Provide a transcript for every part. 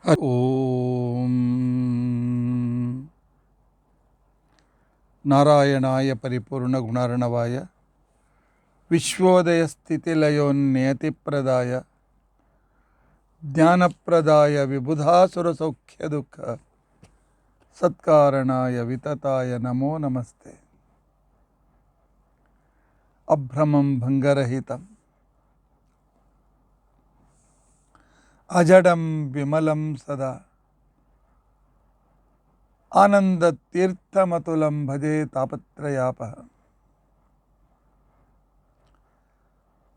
ओम नारायणाय परिपूर्ण गुणार्णवाय विश्वोदय स्थितिलयोन्नियतिप्रदाय ज्ञानप्रदाय विबुधासुर सौख्य दुःख सत्कारणाय वितताय नमो नमस्ते। अभ्रमं भंगरहितम् अजडं विमलं सदा आनन्दतीर्थमतुलं भजे तापत्रयापहम्।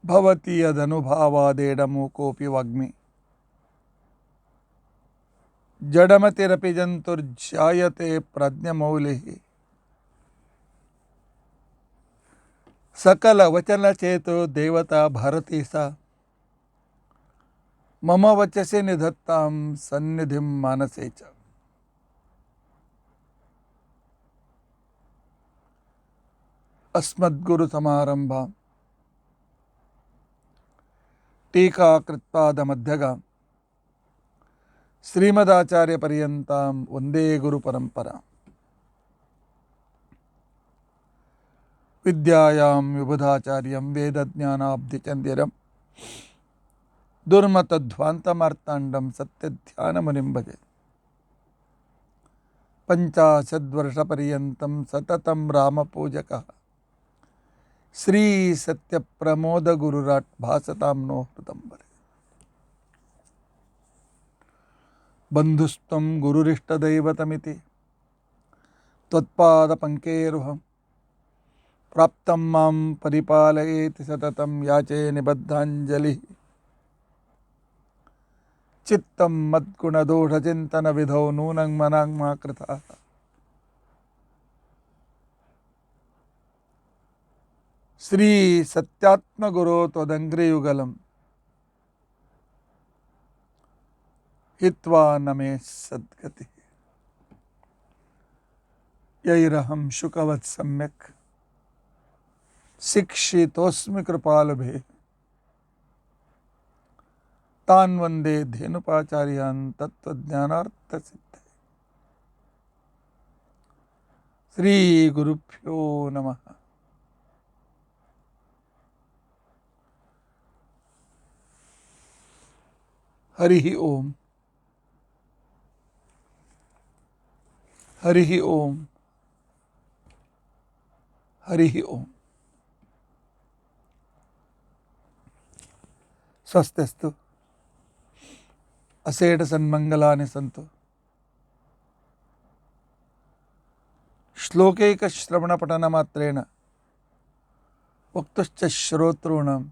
भवति यदनुभावादेडमूकोऽपि वाग्मि जडमतिरपि जन्तुर्जायते प्रज्ञमौलिः। सकलवचनचेतो देवता भारती सा मम वचसि निधत्तां सन्निधिं मानसे च। अस्मद्गुरुसमारम्भां टीकाकृत्पादमध्यगां श्रीमदाचार्यपर्यन्तां वन्दे गुरुपरम्पराम्। विद्यायां विबुधाचार्यं वेदज्ञानाब्धिचन्द्रं दुर्मतध्वान्तमार्ताण्डं सत्यध्यानमुनिं भजे। पञ्चाशद्वर्षपर्यन्तं सततं रामपूजकः श्रीसत्यप्रमोदगुरुराट् भासतां नो हृदम्बरे। बन्धुस्त्वं गुरुरिष्टदैवतमिति त्वत्पादपङ्केरुहं प्राप्तं मां परिपालयेति सततं याचे निबद्धाञ्जलिः। चित्तं मद्गुणदोषचिन्तनविधौ नूनं मनाङ्मा कृतः श्री सत्यात्मगुरो त्वदङ्घ्रियुगलं हित्वा न मे सद्गतिः। यैरहं शुकवत् सम्यक् शिक्षितोऽस्मि कृपालुभिः तान् वन्दे धेनुपाचार्यान् तत्त्वज्ञानार्थसिद्धये। श्रीगुरुभ्यो नमः। हरिः ओम हरिः ओम हरिः ओम। स्वस्तिस्तु असेठ सन्मंगलानि सन्तु। श्लोकैकश्रवणपठनमात्रेण वक्तुश्च श्रोतॄणां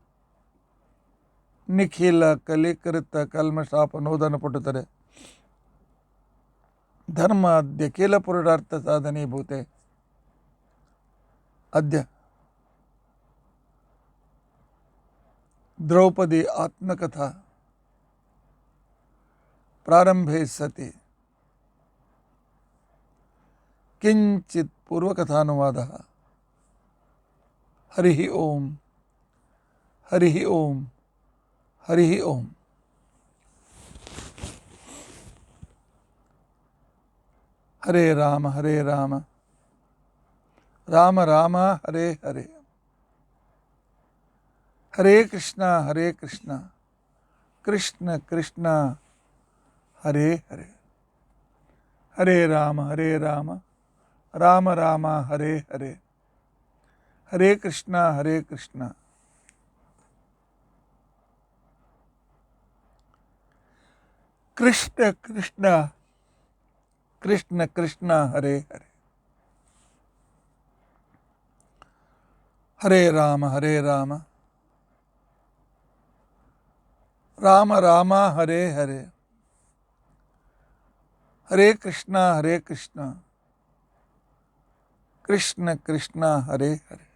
निखिलकलिकृतकल्मषापनोदनपटुतरे धर्माद्यखिलपुरुषार्थसाधनीभूते अद्य द्रौपदी आत्मकथा प्रारंभे सति किंचित पूर्वकथानुवादः। हरिः ओम हरिः ओम हरिः ओम। हरे राम राम राम हरे हरे, हरे कृष्णा कृष्ण कृष्ण हरे हरे, हरे राम राम राम हरे हरे, हरे कृष्णा कृष्ण कृष्ण कृष्ण कृष्ण हरे हरे, हरे राम राम राम हरे हरे, हरे कृष्ण कृष्ण कृष्ण हरे हरे,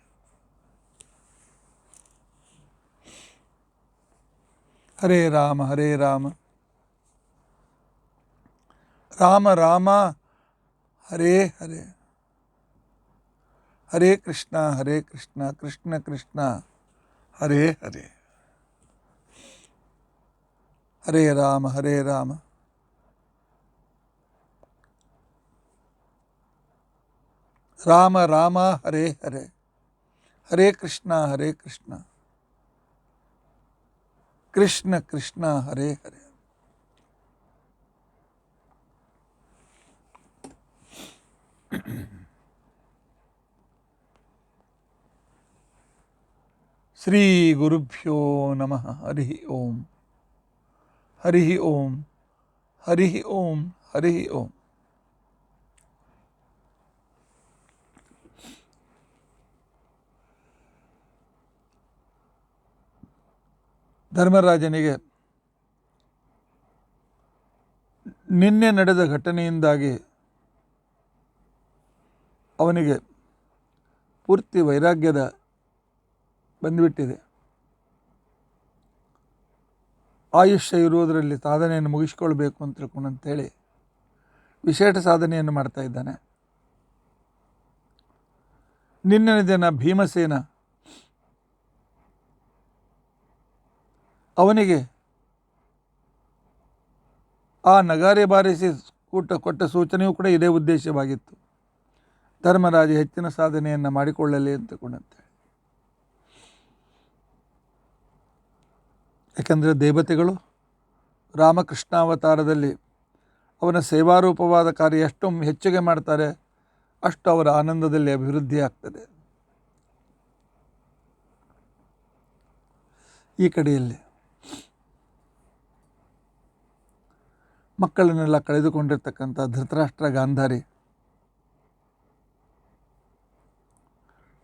हरे राम राम राम हरे हरे, हरे कृष्ण कृष्ण कृष्ण हरे हरे, हरे राम ರಾಮ ರಾಮ ಹರೇ ಹರೇ, ಹರೇ ಕೃಷ್ಣ ಕೃಷ್ಣ ಕೃಷ್ಣ ಹರೇ ಹರೇ. ಶ್ರೀ ಗುರುಭ್ಯೋ ನಮಃ. ಹರಿ ಓಂ ಹರಿ ಓಂ ಹರಿ ಓಂ ಹರಿ ಓಂ. ಧರ್ಮರಾಜನಿಗೆ ನಿನ್ನೆ ನಡೆದ ಘಟನೆಯಿಂದಾಗಿ ಅವನಿಗೆ ಪೂರ್ತಿ ವೈರಾಗ್ಯದ ಬಂದುಬಿಟ್ಟಿದೆ. ಆಯುಷ್ಯ ಇರುವುದರಲ್ಲಿ ಸಾಧನೆಯನ್ನು ಮುಗಿಸ್ಕೊಳ್ಬೇಕು ಅಂತ ತಿಳ್ಕೊಂಡಂತೇಳಿ ವಿಶೇಷ ಸಾಧನೆಯನ್ನು ಮಾಡ್ತಾ ಇದ್ದಾನೆ. ನಿನ್ನೆ ದಿನ ಭೀಮಸೇನ ಅವನಿಗೆ ಆ ನಗಾರೆ ಬಾರಿಸಿ ಕೊಟ್ಟ ಸೂಚನೆಯೂ ಕೂಡ ಇದೇ ಉದ್ದೇಶವಾಗಿತ್ತು, ಧರ್ಮರಾಜ ಹೆಚ್ಚಿನ ಸಾಧನೆಯನ್ನು ಮಾಡಿಕೊಳ್ಳಲಿ ಅಂತಕೊಂಡಂತೆ. ಯಾಕೆಂದರೆ ದೇವತೆಗಳು ರಾಮಕೃಷ್ಣಾವತಾರದಲ್ಲಿ ಅವನ ಸೇವಾರೂಪವಾದ ಕಾರ್ಯ ಎಷ್ಟು ಹೆಚ್ಚಿಗೆ ಮಾಡ್ತಾರೆ, ಅಷ್ಟು ಅವರ ಆನಂದದಲ್ಲಿ ಅಭಿವೃದ್ಧಿ ಆಗ್ತದೆ. ಈ ಕಡೆಯಲ್ಲಿ ಮಕ್ಕಳನ್ನೆಲ್ಲ ಕಳೆದುಕೊಂಡಿರ್ತಕ್ಕಂಥ ಧೃತರಾಷ್ಟ್ರ ಗಾಂಧಾರಿ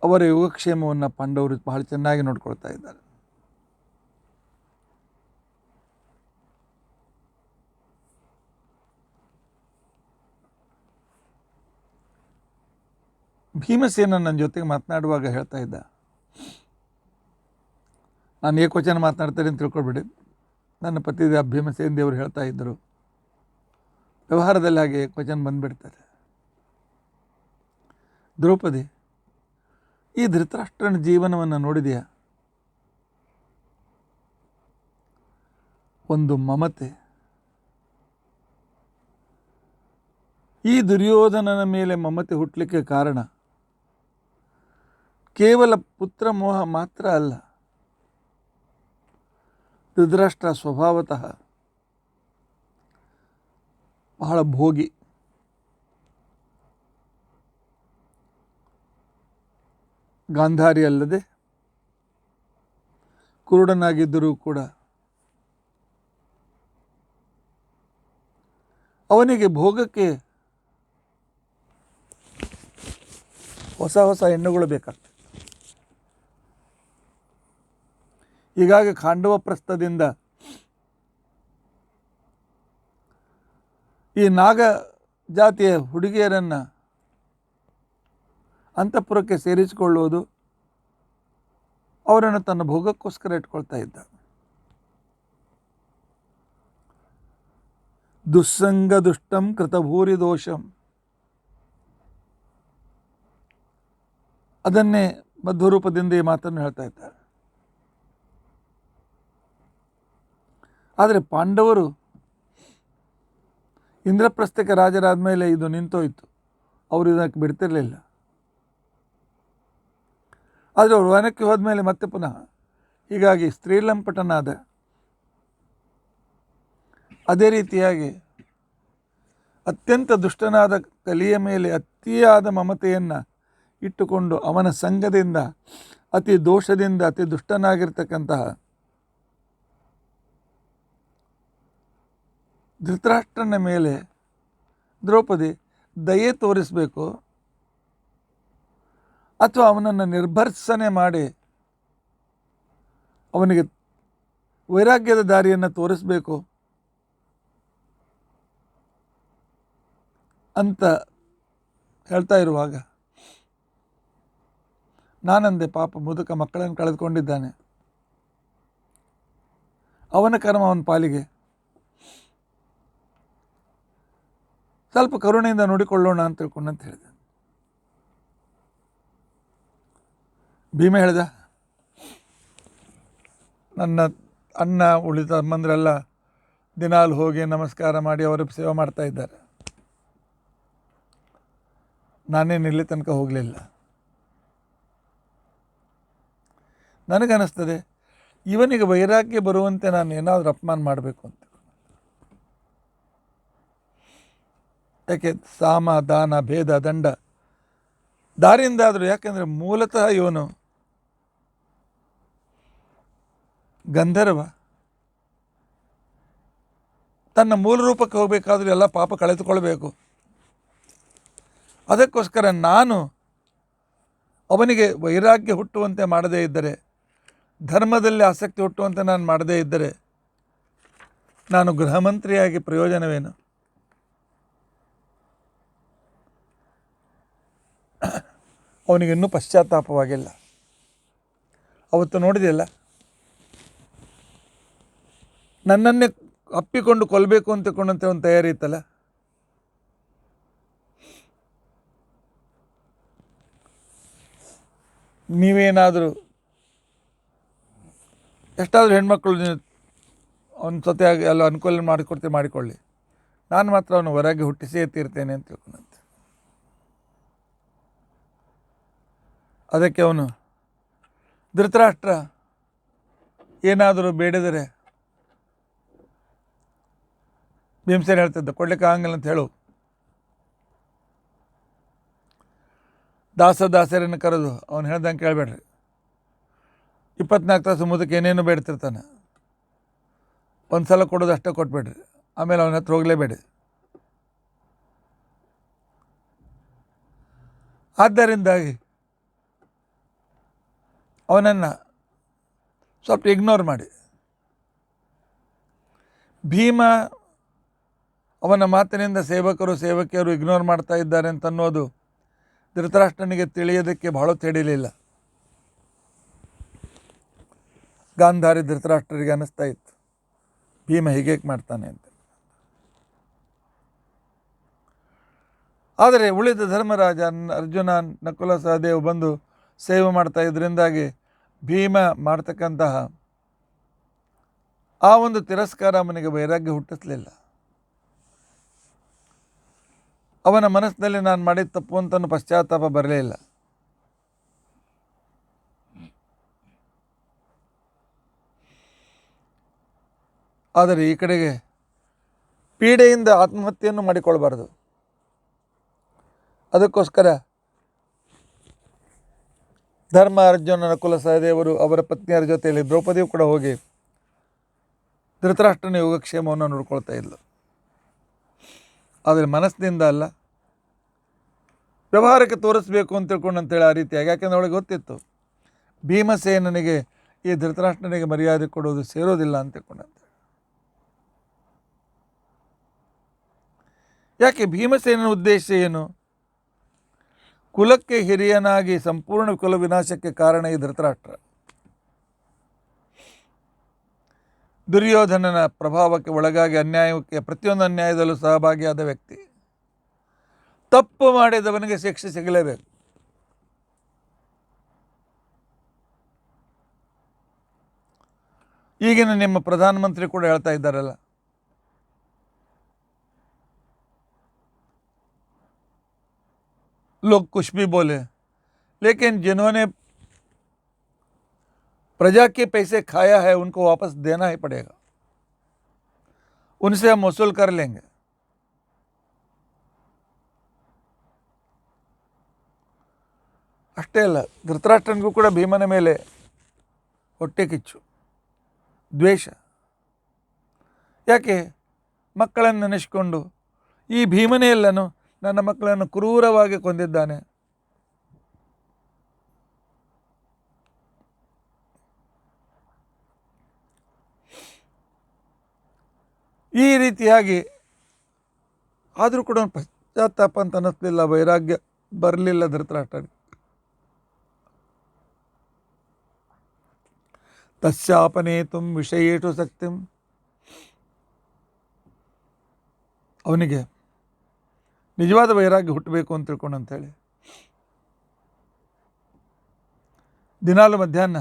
ಅವರ ಯೋಗಕ್ಷೇಮವನ್ನು ಪಾಂಡವರು ಬಹಳ ಚೆನ್ನಾಗಿ ನೋಡ್ಕೊಳ್ತಾ ಇದ್ದಾರೆ. ಭೀಮಸೇನ ನನ್ನ ಜೊತೆಗೆ ಮಾತನಾಡುವಾಗ ಹೇಳ್ತಾ ಇದ್ದ, ನಾನು ಏಕವಚನ ಮಾತನಾಡ್ತಾರೆ ಅಂತ ತಿಳ್ಕೊಳ್ಬೇಡಿ, ನನ್ನ ಪತಿದೇವ ಭೀಮಸೇನ ದೇವರು ಹೇಳ್ತಾ ಇದ್ದರು, ವ್ಯವಹಾರದಲ್ಲಿ ಹಾಗೆ ಏಕವಚನ ಬಂದುಬಿಡ್ತಾರೆ. ದ್ರೌಪದಿ, ಈ ಧೃತರಾಷ್ಟ್ರನ ಜೀವನವನ್ನು ನೋಡಿದೆಯಾ? ಒಂದು ಮಮತೆ. ಈ ದುರ್ಯೋಧನನ ಮೇಲೆ ಮಮತೆ ಹುಟ್ಟಲಿಕ್ಕೆ ಕಾರಣ ಕೇವಲ ಪುತ್ರ ಮೋಹ ಮಾತ್ರ ಅಲ್ಲ. ಧೃತರಾಷ್ಟ್ರ ಸ್ವಭಾವತಃ ಬಹಳ ಭೋಗಿ. ಗಾಂಧಾರಿ ಅಲ್ಲದೆ ಕುರುಡನಾಗಿದ್ದರೂ ಕೂಡ ಅವನಿಗೆ ಭೋಗಕ್ಕೆ ಹೊಸ ಹೊಸ ಹೆಣ್ಣುಗಳು ಬೇಕಾಗ್ತದೆ. ಹೀಗಾಗಿ ಖಾಂಡವ ಪ್ರಸ್ಥದಿಂದ ಈ ನಾಗ ಜಾತಿಯ ಹುಡುಗಿಯರನ್ನು ಅಂತಃಪುರಕ್ಕೆ ಸೇರಿಸಿಕೊಳ್ಳುವುದು, ಅವರನ್ನು ತನ್ನ ಭೋಗಕ್ಕೋಸ್ಕರ ಇಟ್ಕೊಳ್ತಾ ಇದ್ದ. ದುಸ್ಸಂಗ ದುಷ್ಟಂ ಕೃತಭೂರಿ ದೋಷಂ, ಅದನ್ನೇ ಮಧ್ವರೂಪದಿಂದ ಈ ಮಾತನ್ನು ಹೇಳ್ತಾ ಇದ್ದಾರೆ. ಆದರೆ ಪಾಂಡವರು ಇಂದ್ರಪ್ರಸ್ಥಕ್ಕೆ ರಾಜರಾದ ಮೇಲೆ ಇದು ನಿಂತೋಯ್ತು, ಅವರು ಇದಕ್ಕೆ ಬಿಡ್ತಿರಲಿಲ್ಲ. ಆದರೆ ಅವರು ವನಕ್ಕೆ ಹೋದ್ಮೇಲೆ ಮತ್ತೆ ಪುನಃ ಹೀಗಾಗಿ ಸ್ತ್ರೀಲಂಪಟನಾದ. ಅದೇ ರೀತಿಯಾಗಿ ಅತ್ಯಂತ ದುಷ್ಟನಾದ ಕಲಿಯ ಮೇಲೆ ಅತಿಯಾದ ಮಮತೆಯನ್ನು ಇಟ್ಟುಕೊಂಡು ಅವನ ಸಂಘದಿಂದ ಅತಿ ದೋಷದಿಂದ ಅತಿ ದುಷ್ಟನಾಗಿರ್ತಕ್ಕಂತಹ ಧೃತರಾಷ್ಟ್ರನ ಮೇಲೆ ದ್ರೌಪದಿ ದಯೆ ತೋರಿಸಬೇಕು ಅಥವಾ ಅವನನ್ನು ನಿರ್ಭರ್ಸನೆ ಮಾಡಿ ಅವನಿಗೆ ವೈರಾಗ್ಯದ ದಾರಿಯನ್ನು ತೋರಿಸಬೇಕು ಅಂತ ಹೇಳ್ತಾ ಇರುವಾಗ ನಾನಂದೆ, ಪಾಪ ಮುದುಕ ಮಕ್ಕಳನ್ನು ಕಳೆದುಕೊಂಡಿದ್ದಾನೆ, ಅವನ ಕರ್ಮ ಅವನ ಪಾಲಿಗೆ, ಸ್ವಲ್ಪ ಕರುಣೆಯಿಂದ ನೋಡಿಕೊಳ್ಳೋಣ ಅಂತ ತಿಳ್ಕೊಂಡಂತ ಹೇಳಿದೆ. ಭೀಮ ಹೇಳ್ದ, ನನ್ನ ಅಣ್ಣ ಉಳಿದ ಅಮ್ಮಂದ್ರೆಲ್ಲ ದಿನಾಲು ಹೋಗಿ ನಮಸ್ಕಾರ ಮಾಡಿ ಅವರ ಸೇವೆ ಮಾಡ್ತಾ ಇದ್ದಾರೆ, ನಾನೇನು ಇಲ್ಲಿ ತನಕ ಹೋಗಲಿಲ್ಲ. ನನಗನ್ನಿಸ್ತದೆ ಇವನಿಗೆ ವೈರಾಗ್ಯ ಬರುವಂತೆ ನಾನು ಏನಾದರೂ ಅಪಮಾನ ಮಾಡಬೇಕು ಅಂತ. ಯಾಕೆ ಸಾಮ ದಾನ ಭೇದ ದಂಡ ದಾರಿಯಿಂದಾದರೂ, ಯಾಕೆಂದರೆ ಮೂಲತಃ ಇವನು ಗಂಧರ್ವ. ತನ್ನ ಮೂಲ ರೂಪಕ್ಕೆ ಹೋಗಬೇಕಾದ್ರೂ ಎಲ್ಲ ಪಾಪ ಕಳೆದುಕೊಳ್ಬೇಕು. ಅದಕ್ಕೋಸ್ಕರ ನಾನು ಅವನಿಗೆ ವೈರಾಗ್ಯ ಹುಟ್ಟುವಂತೆ ಮಾಡದೇ ಇದ್ದರೆ, ಧರ್ಮದಲ್ಲಿ ಆಸಕ್ತಿ ಹುಟ್ಟುವಂತೆ ನಾನು ಮಾಡದೇ ಇದ್ದರೆ ನಾನು ಗೃಹ ಮಂತ್ರಿಯಾಗಿ ಪ್ರಯೋಜನವೇನು? ಅವನಿಗಿನ್ನೂ ಪಶ್ಚಾತ್ತಾಪವಾಗಿಲ್ಲ. ಅವತ್ತು ನೋಡಿದೆಯಲ್ಲ, ನನ್ನನ್ನೇ ಅಪ್ಪಿಕೊಂಡು ಕೊಲ್ಲಬೇಕು ಅಂತಕೊಂಡಂತೆ ಒಂದು ತಯಾರಿ ಇತ್ತಲ್ಲ. ನೀವೇನಾದರೂ ಎಷ್ಟಾದರೂ ಹೆಣ್ಮಕ್ಳು ಅವನ ಜೊತೆಯಾಗಿ ಎಲ್ಲ ಅನುಕೂಲ ಮಾಡಿಕೊಳ್ಳಿ, ನಾನು ಮಾತ್ರ ಅವನು ಹೊರಗೆ ಹುಟ್ಟಿಸೇ ತೀರ್ತೇನೆ ಅಂತ ತಿಳ್ಕೊಂಡಂತೆ. ಅದಕ್ಕೆ ಅವನು ಧೃತರಾಷ್ಟ್ರ ಏನಾದರೂ ಬೇಡಿದರೆ ಭೀಮಸೇನ ಹೇಳ್ತಿದ್ದ, ಕೊಡ್ಲಿಕ್ಕೆ ಆಗಂಗಿಲ್ಲ ಅಂತ ಹೇಳು. ದಾಸರನ್ನು ಕರೆದು ಅವನು ಹೇಳ್ದಂಗೆ ಕೇಳಬೇಡ್ರಿ. 24 ತಾಸು ಮುದಕ್ಕೆ ಏನೇನು ಬೇಡ್ತಿರ್ತಾನೆ. ಒಂದು ಸಲ ಕೊಡೋದು ಅಷ್ಟೇ ಕೊಟ್ಬೇಡ್ರಿ, ಆಮೇಲೆ ಅವನ ಹತ್ರ ಹೋಗಲೇಬೇಡಿ. ಆದ್ದರಿಂದಾಗಿ ಅವನನ್ನು ಸ್ವಲ್ಪ ಇಗ್ನೋರ್ ಮಾಡಿ. ಭೀಮ ಅವನ ಮಾತಿನಿಂದ ಸೇವಕಿಯರು ಇಗ್ನೋರ್ ಮಾಡ್ತಾ ಇದ್ದಾರೆ ಅಂತನ್ನೋದು ಧೃತರಾಷ್ಟ್ರನಿಗೆ ತಿಳಿಯೋದಕ್ಕೆ ಬಹಳ ತಿಳಿಲಿಲ್ಲ. ಗಾಂಧಾರಿ ಧೃತರಾಷ್ಟ್ರರಿಗೆ ಅನ್ನಿಸ್ತಾ ಇತ್ತು, ಭೀಮ ಹೀಗೇಕೆ ಮಾಡ್ತಾನೆ ಅಂತ. ಆದರೆ ಉಳಿದ ಧರ್ಮರಾಜ, ಅರ್ಜುನ, ನಕುಲ ಸಹದೇವ್ ಬಂದು ಸೇವೆ ಮಾಡ್ತಾ ಇದರಿಂದಾಗಿ ಭೀಮ ಮಾಡ್ತಕ್ಕಂತಹ ಆ ಒಂದು ತಿರಸ್ಕಾರ ಅವನಿಗೆ ವೈರಾಗ್ಯ ಹುಟ್ಟಿಸಲಿಲ್ಲ. ಅವನ ಮನಸ್ಸಿನಲ್ಲಿ ನಾನು ಮಾಡಿದ ತಪ್ಪು ಅಂತನೂ ಪಶ್ಚಾತ್ತಾಪ ಬರಲೇ ಇಲ್ಲ. ಆದರೆ ಈ ಕಡೆಗೆ ಪೀಡೆಯಿಂದ ಆತ್ಮಹತ್ಯೆಯನ್ನು ಮಾಡಿಕೊಳ್ಬಾರ್ದು. ಅದಕ್ಕೋಸ್ಕರ ಧರ್ಮ, ಅರ್ಜುನ, ನಕುಲ ಸಹದೇವರು ಅವರ ಪತ್ನಿಯರ ಜೊತೆಯಲ್ಲಿ ದ್ರೌಪದಿಯು ಕೂಡ ಹೋಗಿ ಧೃತರಾಷ್ಟ್ರನ ಯೋಗಕ್ಷೇಮವನ್ನು ನೋಡ್ಕೊಳ್ತಾ ಇದ್ಲು. ಆದರೆ ಮನಸ್ಸಿನಿಂದ ಅಲ್ಲ, ವ್ಯವಹಾರಕ್ಕೆ ತೋರಿಸ್ಬೇಕು ಅಂತ ತಿಳ್ಕೊಂಡಂತೇಳಿ ಆ ರೀತಿಯಾಗಿ. ಯಾಕೆಂದ್ರೆ ಅವಳಿಗೆ ಗೊತ್ತಿತ್ತು ಭೀಮಸೇನಿಗೆ ಈ ಧೃತರಾಷ್ಟ್ರನಿಗೆ ಮರ್ಯಾದೆ ಕೊಡೋದು ಸೇರೋದಿಲ್ಲ ಅಂತ ತಿಳ್ಕೊಂಡಂತೆ. ಯಾಕೆ ಭೀಮಸೇನನ ಉದ್ದೇಶ ಏನು? ಕುಲಕ್ಕೆ ಹಿರಿಯನಾಗಿ ಸಂಪೂರ್ಣ ಕುಲ ವಿನಾಶಕ್ಕೆ ಕಾರಣ ಈ ಧೃತರಾಷ್ಟ್ರ. ದುರ್ಯೋಧನನ ಪ್ರಭಾವಕ್ಕೆ ಒಳಗಾಗಿ ಅನ್ಯಾಯಕ್ಕೆ ಪ್ರತಿಯೊಂದು ಅನ್ಯಾಯದಲ್ಲೂ ಸಹಭಾಗಿಯಾದ ವ್ಯಕ್ತಿ. ತಪ್ಪು ಮಾಡಿದವನಿಗೆ ಶಿಕ್ಷೆ ಸಿಗಲೇಬೇಕು. ಈಗಿನ ನಿಮ್ಮ ಪ್ರಧಾನಮಂತ್ರಿ ಕೂಡ ಹೇಳ್ತಾ ಇದ್ದಾರಲ್ಲ, लोग कुछ भी बोले लेकिन जिन्होंने प्रजा के पैसे खाया है उनको वापस देना ही पड़ेगा, उनसे हम वसूल कर लेंगे. ಅಷ್ಟೇ ಅಲ್ಲ, ಧೃತರಾಷ್ಟ್ರನಿಗೂ ಕೂಡ ಭೀಮನ ಮೇಲೆ ಹೊಟ್ಟೆ ಕಿಚ್ಚು, ದ್ವೇಷ. ಯಾಕೆ? ಮಕ್ಕಳನ್ನು ನೆನೆಸ್ಕೊಂಡು ಈ ಭೀಮನೇ ಎಲ್ಲನು ನನ್ನ ಮಕ್ಕಳನ್ನು ಕ್ರೂರವಾಗಿ ಕೊಂದಿದ್ದಾನೆ. ಈ ರೀತಿಯಾಗಿ ಆದರೂ ಕೂಡ ಪಶ್ಚಾತ್ತಾಪ ಅಂತ ಅನ್ನಿಸ್ಲಿಲ್ಲ, ವೈರಾಗ್ಯ ಬರಲಿಲ್ಲ ಧೃತರಾಷ್ಟ್ರನಿಗೆ. ತಸ್ಯಾಪನೇತುಂ ವಿಷಯೇಷು ಶಕ್ತಿಂ, ಅವನಿಗೆ ನಿಜವಾದ ವೈರಾಗ್ಯ ಹುಟ್ಟಬೇಕು ಅಂತ ತಿಳ್ಕೊಂಡು ಅಂತೇಳಿ ದಿನಾಲು ಮಧ್ಯಾಹ್ನ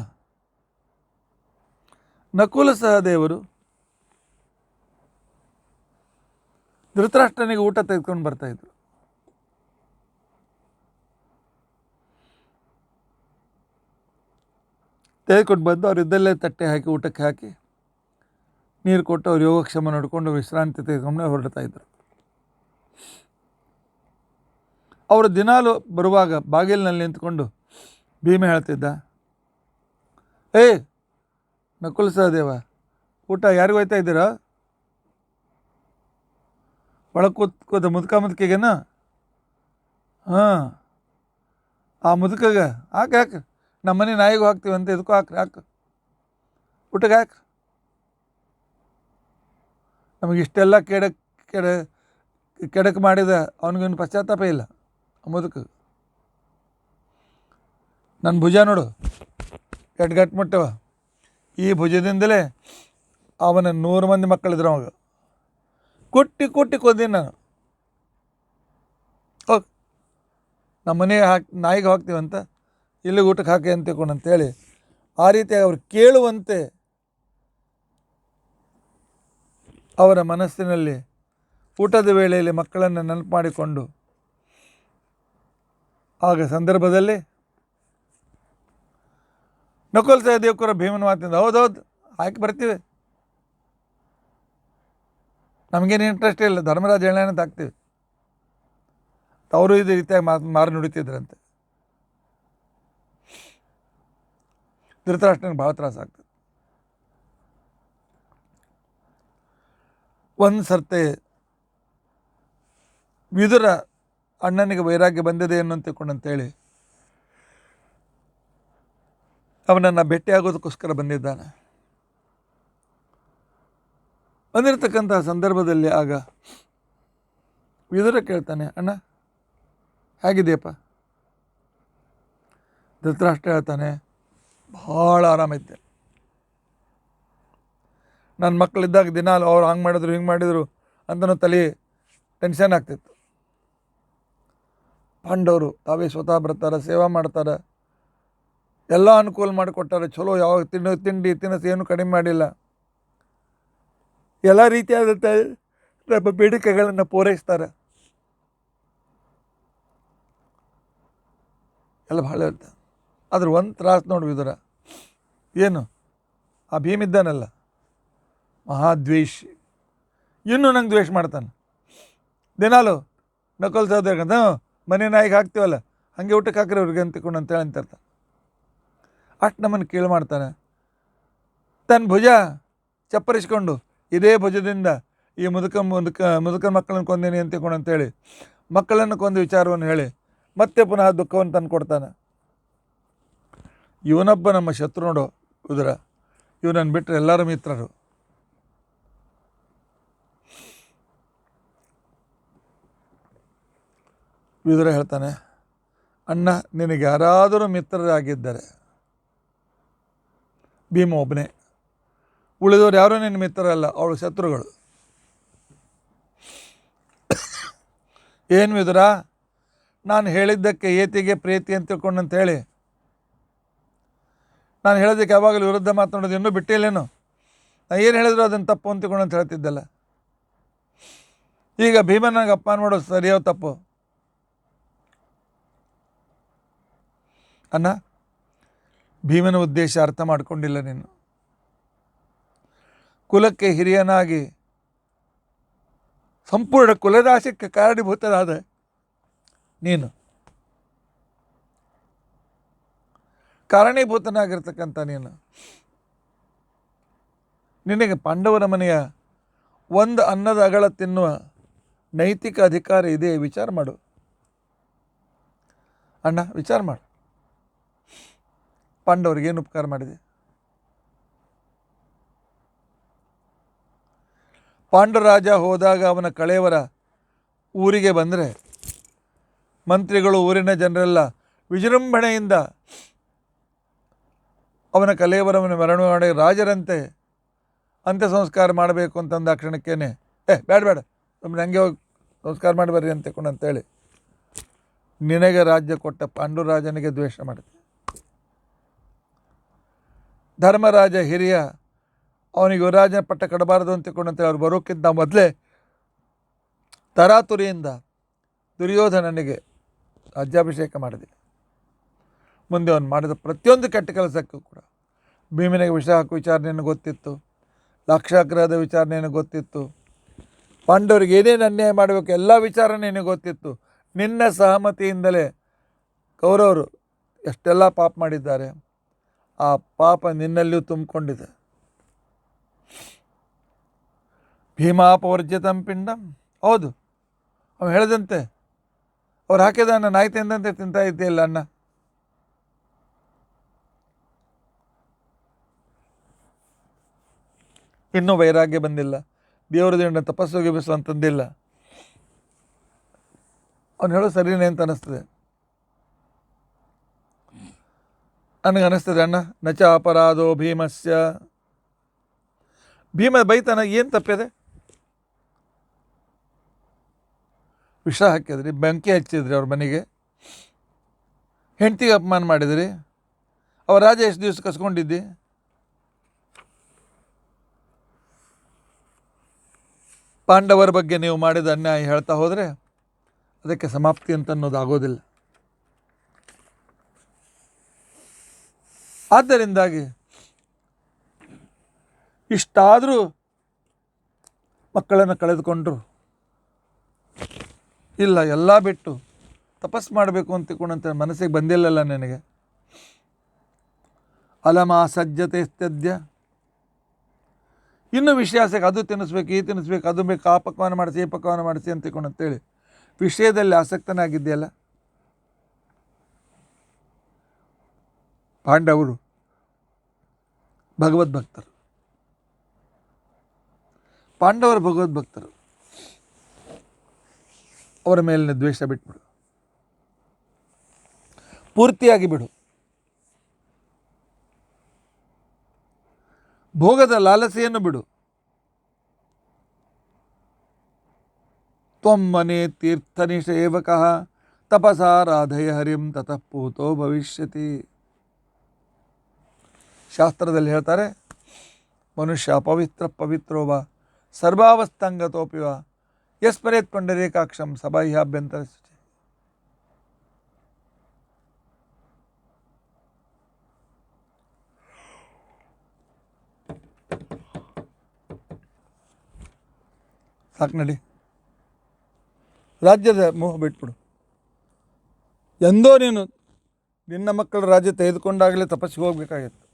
ನಕುಲ ಸಹದೇವರು ಧೃತರಾಷ್ಟ್ರನಿಗೆ ಊಟ ತೆಗೆದುಕೊಂಡು ಬರ್ತಾಯಿದ್ರು. ತೆಗೆದುಕೊಂಡು ಬಂದು ಅವ್ರು ಇದ್ದಲ್ಲೇ ತಟ್ಟೆ ಹಾಕಿ ಊಟಕ್ಕೆ ಹಾಕಿ ನೀರು ಕೊಟ್ಟು ಅವ್ರು ಯೋಗಕ್ಷೇಮ ನೋಡಿಕೊಂಡು ವಿಶ್ರಾಂತಿ ತೆಗೆದುಕೊಂಡು ಹೊರಡ್ತಾ ಇದ್ದರು. ಅವರು ದಿನಾಲು ಬರುವಾಗ ಬಾಗಿಲಿನಲ್ಲಿ ನಿಂತ್ಕೊಂಡು ಭೀಮ ಹೇಳ್ತಿದ್ದ, ಏ ನಕುಲ ಸಹದೇವ, ಊಟ ಯಾರಿಗೂ ಹೋಯ್ತಾ ಇದ್ದೀರಾ? ಒಳಗೆ ಕೂತ್ಕೋದ ಮುದುಕಿಗೆನ? ಹಾಂ, ಆ ಮುದುಕಗೆ ಹಾಕಿ ನಮ್ಮ ಮನೆ ನಾಯಿಗೂ ಹಾಕ್ತೀವಿ ಅಂತ ಇದಕ್ಕೂ ಹಾಕು ಊಟಕ್ಕೆ ಹಾಕಿ. ನಮಗೆ ಇಷ್ಟೆಲ್ಲ ಕೆಡಕ್ ಮಾಡಿದ ಅವನಿಗೇನು ಪಶ್ಚಾತ್ತಾಪ ಇಲ್ಲ. ಆ ಮುದುಕ ನನ್ನ ಭುಜ ನೋಡು ಗಟ್ಟು ಮುಟ್ಟವ, ಈ ಭುಜದಿಂದಲೇ ಅವನ 100 ಮಂದಿ ಮಕ್ಕಳಿದ್ರು. ಅವಾಗ ಕುಟ್ಟಿ ಕೊಂದೀನಿ ನಾನು. ಹೋಗಿ ನಮ್ಮ ಮನೆಗೆ ನಾಯಿಗೆ ಹಾಕ್ತೀವಂತ ಇಲ್ಲಿಗೆ ಊಟಕ್ಕೆ ಹಾಕಿ ಅಂತ ತಿಳ್ಕೊಂಡು ಅಂತೇಳಿ ಆ ರೀತಿಯಾಗಿ ಅವ್ರು ಕೇಳುವಂತೆ ಅವರ ಮನಸ್ಸಿನಲ್ಲಿ ಊಟದ ವೇಳೆಯಲ್ಲಿ ಮಕ್ಕಳನ್ನು ನೆನಪು ಮಾಡಿಕೊಂಡು ಆಗ ಸಂದರ್ಭದಲ್ಲಿ ನಕುಲ ಸಹದೇವ ಕೂಡ ಭೀಮನ ಮಾತಿಂದ ಹೌದೌದು ಹಾಕಿ ಬರ್ತೀವಿ, ನಮಗೇನು ಇಂಟ್ರೆಸ್ಟ್ ಇಲ್ಲ, ಧರ್ಮರಾಜ ಹೇಳೋಣ ಹಾಕ್ತೀವಿ. ಅವರು ಇದೇ ರೀತಿಯಾಗಿ ಮಾರು ನುಡಿತಿದ್ರಂತೆ. ಧೃತರಾಷ್ಟ್ರನಿಗೆ ಭಾಳ ತ್ರಾಸ ಆಗ್ತದೆ. ಒಂದು ಸರ್ತೆ ವಿದುರ ಅಣ್ಣನಿಗೆ ವೈರಾಗ್ಯ ಬಂದಿದೆ ಅಂತ ತಿಳ್ಕೊಂಡಂತೇಳಿ ಅವನನ್ನು ಭೇಟಿಯಾಗೋದಕ್ಕೋಸ್ಕರ ಬಂದಿದ್ದಾನೆ. ಬಂದಿರತಕ್ಕಂತಹ ಸಂದರ್ಭದಲ್ಲಿ ಆಗ ವಿದುರ ಕೇಳ್ತಾನೆ, ಅಣ್ಣ ಹೇಗಿದೆಯಪ್ಪ? ಧೃತರಾಷ್ಟ್ರ ಹೇಳ್ತಾನೆ, ಭಾಳ ಆರಾಮೈತೆ. ನನ್ನ ಮಕ್ಕಳಿದ್ದಾಗ ದಿನ ಅವ್ರು ಹಂಗೆ ಮಾಡಿದ್ರು ಹಿಂಗೆ ಮಾಡಿದರು ಅಂತನೂ ತಲೆ ಟೆನ್ಷನ್ ಆಗ್ತಿತ್ತು. ಪಾಂಡವರು ತಾವೇ ಸ್ವತಃ ಬರ್ತಾರೆ, ಸೇವಾ ಮಾಡ್ತಾರೆ, ಎಲ್ಲ ಅನುಕೂಲ ಮಾಡಿಕೊಟ್ಟಾರೆ, ಚಲೋ ಯಾವಾಗ ತಿಂಡಿ ತಿನಿಸು ಏನು ಕಡಿಮೆ ಮಾಡಿಲ್ಲ, ಎಲ್ಲ ರೀತಿಯಾದಂಥ ನಮ್ಮ ಬೇಡಿಕೆಗಳನ್ನು ಪೂರೈಸ್ತಾರೆ, ಎಲ್ಲ ಭಾಳ ಇರ್ತದೆ. ಆದ್ರೆ ಒಂದು ತ್ರಾಸು ನೋಡಿ ವಿದುರ, ಏನು ಆ ಭೀಮಿದ್ದಾನಲ್ಲ ಮಹಾದ್ವೇಷಿ, ಇನ್ನೂ ನಂಗೆ ದ್ವೇಷ ಮಾಡ್ತಾನೆ. ದಿನಾಲು ನಕುಲ ಸಹದೇವ ಮನೆ ನಾಯಿಗೆ ಹಾಕ್ತೀವಲ್ಲ ಹಾಗೆ ಊಟಕ್ಕೆ ಹಾಕ್ರಿ ಅವ್ರಿಗೆ ಅಂತಿಕೊಂಡು ಅಂತೇಳಿ ಅಂತಿರ್ತಾನೆ. ಅಷ್ಟು ನಮ್ಮನ್ನು ಕೀಳು ಮಾಡ್ತಾನೆ. ತನ್ನ ಭುಜ ಚಪ್ಪರಿಸ್ಕೊಂಡು ಇದೇ ಭುಜದಿಂದ ಈ ಮುದುಕನ ಮಕ್ಕಳನ್ನು ಕೊಂದೇನಿ ಅಂತಿಕೊಂಡು ಅಂತೇಳಿ ಮಕ್ಕಳನ್ನು ಕೊಂದ ವಿಚಾರವನ್ನು ಹೇಳಿ ಮತ್ತೆ ಪುನಃ ದುಃಖವನ್ನು ತಂದು ಕೊಡ್ತಾನೆ. ಇವನೊಬ್ಬ ನಮ್ಮ ಶತ್ರು ನೋಡು ವಿದುರ, ಇವನನ್ನು ಬಿಟ್ಟರೆ ಎಲ್ಲರೂ ಮಿತ್ರರು. ವಿದುರ ಹೇಳ್ತಾನೆ, ಅಣ್ಣ ನಿನಗೆ ಯಾರಾದರೂ ಮಿತ್ರರಾಗಿದ್ದರೆ ಭೀಮ ಒಬ್ಬನೇ, ಉಳಿದವರು ಯಾರೂ ನಿನ್ನ ಮಿತ್ರರಲ್ಲ, ಅವಳು ಶತ್ರುಗಳು. ಏನು ವಿದುರ, ನಾನು ಹೇಳಿದ್ದಕ್ಕೆ ಏತಿಗೆ ಪ್ರೀತಿ ಅಂತ ತಿಳ್ಕೊಂಡಂತೇಳಿ ನಾನು ಹೇಳೋದಕ್ಕೆ ಯಾವಾಗಲೂ ವಿರುದ್ಧ ಮಾತನಾಡೋದು ಇನ್ನೂ ಬಿಟ್ಟಿಲ್ಲೇನು? ನಾನು ಏನು ಹೇಳಿದ್ರು ಅದನ್ನು ತಪ್ಪು ಅಂತ ತಿಳ್ಕೊಂಡಂತ ಹೇಳ್ತಿದ್ದಲ್ಲ. ಈಗ ಭೀಮ ನನಗೆ ಅಪಮಾನ ಮಾಡೋದು ಸರಿಯೋ ತಪ್ಪು? ಅಣ್ಣ, ಭೀಮನ ಉದ್ದೇಶ ಅರ್ಥ ಮಾಡಿಕೊಂಡಿಲ್ಲ ನೀನು. ಕುಲಕ್ಕೆ ಹಿರಿಯನಾಗಿ ಸಂಪೂರ್ಣ ಕುಲನಾಶಕ್ಕೆ ಕಾರಣೀಭೂತನಾದ ನೀನು, ಕಾರಣೀಭೂತನಾಗಿರ್ತಕ್ಕಂಥ ನೀನು, ನಿನಗೆ ಪಾಂಡವರ ಮನೆಯ ಒಂದು ಅನ್ನದ ಅಗಳ ತಿನ್ನುವ ನೈತಿಕ ಅಧಿಕಾರ ಇದೆ. ವಿಚಾರ ಮಾಡು ಅಣ್ಣ, ವಿಚಾರ ಮಾಡು. ಪಾಂಡವರಿಗೆ ಏನು ಉಪಕಾರ ಮಾಡಿದೆ? ಪಾಂಡುರಾಜ ಹೋದಾಗ ಅವನ ಕಳೆಯವರ ಊರಿಗೆ ಬಂದರೆ ಮಂತ್ರಿಗಳು, ಊರಿನ ಜನರೆಲ್ಲ ವಿಜೃಂಭಣೆಯಿಂದ ಅವನ ಕಲೆಯವರವನ್ನು ಮೆರವಣಿಗೆ ಮಾಡಿ ರಾಜರಂತೆ ಅಂತ್ಯ ಸಂಸ್ಕಾರ ಮಾಡಬೇಕು ಅಂತಂದ ಕ್ಷಣಕ್ಕೇನೆ ಬೇಡ ಒಮ್ಮೆ ಹಂಗೆ ಹೋಗಿ ಸಂಸ್ಕಾರ ಮಾಡಿ ಬರ್ರಿ ಅಂತೇಳಿ ನಿನಗೆ ರಾಜ್ಯ ಕೊಟ್ಟ ಪಾಂಡುರಾಜನಿಗೆ ದ್ವೇಷ ಮಾಡಿದೆ. ಧರ್ಮರಾಜ ಹಿರಿಯ, ಅವನಿಗೆ ಯುವರಾಜನ ಪಟ್ಟ ಕಡಬಾರದು ಅಂತೇಳಿ ಅವ್ರು ಬರೋಕ್ಕಿಂತ ಮೊದಲೇ ತರಾತುರಿಯಿಂದ ದುರ್ಯೋಧನನಿಗೆ ರಾಜ್ಯಾಭಿಷೇಕ ಮಾಡಿದೆ. ಮುಂದೆ ಅವನು ಮಾಡಿದ ಪ್ರತಿಯೊಂದು ಕೆಟ್ಟ ಕೆಲಸಕ್ಕೂ ಕೂಡ ಭೀಮನಿಗೆ ವಿಷ ಹಾಕುವ ವಿಚಾರ ನಿನಗೆ ಗೊತ್ತಿತ್ತು, ಲಾಕ್ಷಾಗ್ರಹದ ವಿಚಾರ ನಿನಗೆ ಗೊತ್ತಿತ್ತು, ಪಾಂಡವರಿಗೆ ಏನೇನು ಅನ್ಯಾಯ ಮಾಡಬೇಕು ಎಲ್ಲ ವಿಚಾರ ನಿನಗೆ ಗೊತ್ತಿತ್ತು. ನಿನ್ನ ಸಹಮತಿಯಿಂದಲೇ ಕೌರವರು ಎಷ್ಟೆಲ್ಲ ಪಾಪ ಮಾಡಿದ್ದಾರೆ, ಆ ಪಾಪ ನಿನ್ನಲ್ಲಿಯೂ ತುಂಬಿಕೊಂಡಿದೆ. ಭೀಮಾಪವರ್ಜಿತಂ ಪಿಂಡಂ, ಹೌದು ಅವನು ಹೇಳಿದಂತೆ ಅವ್ರು ಹಾಕಿದ ಅನ್ನ ನಾಯಿ ತಿಂದಂತೆ ತಿಂತಾ ಇದ್ದೀಯಲ್ಲ ಅನ್ನ. ಇನ್ನೂ ವೈರಾಗ್ಯ ಬಂದಿಲ್ಲ, ದೇವರ ದಿಂದ ತಪಸ್ಸು ಗಿಬಿಸು ಅಂತಂದಿಲ್ಲ. ಅವನು ಹೇಳೋ ಸರಿನೇ ಅಂತ ಅನ್ನಿಸ್ತದೆ. ನನಗೆ ಅನ್ನಿಸ್ತದೆ ಅಣ್ಣ, ನಚ ಅಪರಾಧೋ ಭೀಮಸ್ಯ, ಭೀಮ ಬೈತಾನ, ಏನು ತಪ್ಪಿದೆ? ವಿಷ ಹಾಕಿದ್ರಿ, ಬೆಂಕಿ ಹಚ್ಚಿದ್ರಿ ಅವ್ರ ಮನೆಗೆ, ಹೆಂಡತಿಗೆ ಅಪಮಾನ ಮಾಡಿದ್ರಿ, ಅವ್ರ ರಾಜ ಎಷ್ಟು ದಿವಸ ಕಸ್ಕೊಂಡಿದ್ದಿ? ಪಾಂಡವರ ಬಗ್ಗೆ ನೀವು ಮಾಡಿದ ಅನ್ಯಾಯ ಹೇಳ್ತಾ ಹೋದರೆ ಅದಕ್ಕೆ ಸಮಾಪ್ತಿ ಅಂತ ಅನ್ನೋದು ಆಗೋದಿಲ್ಲ. ಆದ್ದರಿಂದಾಗಿ ಇಷ್ಟಾದರೂ ಮಕ್ಕಳನ್ನು ಕಳೆದುಕೊಂಡ್ರು, ಇಲ್ಲ ಎಲ್ಲ ಬಿಟ್ಟು ತಪಸ್ ಮಾಡಬೇಕು ಅಂತ ತಿಳ್ಕೊಂಡಂತ ಮನಸ್ಸಿಗೆ ಬಂದಿಲ್ಲಲ್ಲ ನನಗೆ. ಅಲಮ ಸಜ್ಜತೆ ತ್ಯಜ್ಯ, ಇನ್ನೂ ವಿಷಯಾಸಕ್ಕೆ ಅದು ತಿನ್ನಿಸ್ಬೇಕು, ಈ ತಿನ್ನಿಸ್ಬೇಕು, ಅದು ಬೇಕು, ಆ ಪಕ್ವಾನ ಮಾಡಿಸಿ, ಈ ಪಕ್ವಾನ ಮಾಡಿಸಿ ಅಂತ ತಿಳ್ಕೊಂಡಂತೇಳಿ ವಿಷಯದಲ್ಲಿ ಆಸಕ್ತನಾಗಿದೆಯಲ್ಲ. ಪಾಂಡವರು ಭಗವದ್ಭಕ್ತರು, ಪಾಂಡವರು ಭಗವದ್ಭಕ್ತರು, ಅವರ ಮೇಲಿನ ದ್ವೇಷ ಬಿಟ್ಬಿಡು, ಪೂರ್ತಿಯಾಗಿ ಬಿಡು. ಭೋಗದ ಲಾಲಸೆಯನ್ನು ಬಿಡು. ತ್ವಮ್ಮನೆ ತೀರ್ಥನಿಷೇವಕಃ ತಪಸಾರಾಧಯ ಹರಿಂ ತತಃ ಪೂತೋ ಭವಿಷ್ಯತಿ. ಶಾಸ್ತ್ರದಲ್ಲಿ ಹೇಳ್ತಾರೆ, ಮನುಷ್ಯ ಪವಿತ್ರೋ ವಾ ಸರ್ವಾವಸ್ಥಾಂಗತೋಪಿ ವಾ ಯಸ್ಮರೇತ್ ಪುಂಡರೀಕಾಕ್ಷಂ ಸಬಾಹ್ಯಾಭ್ಯಂತರ ಶುಚಿ. ಸಾಕು ನಡಿ, ರಾಜ್ಯದ ಮೋಹ ಬಿಟ್ಬಿಡು. ಎಂದೋ ನೀನು ನಿನ್ನ ಮಕ್ಕಳ ರಾಜ್ಯ ತೆಗೆದುಕೊಂಡಾಗಲೇ ತಪಸ್ಸಿಗೆ ಹೋಗ್ಬೇಕಾಗಿತ್ತು.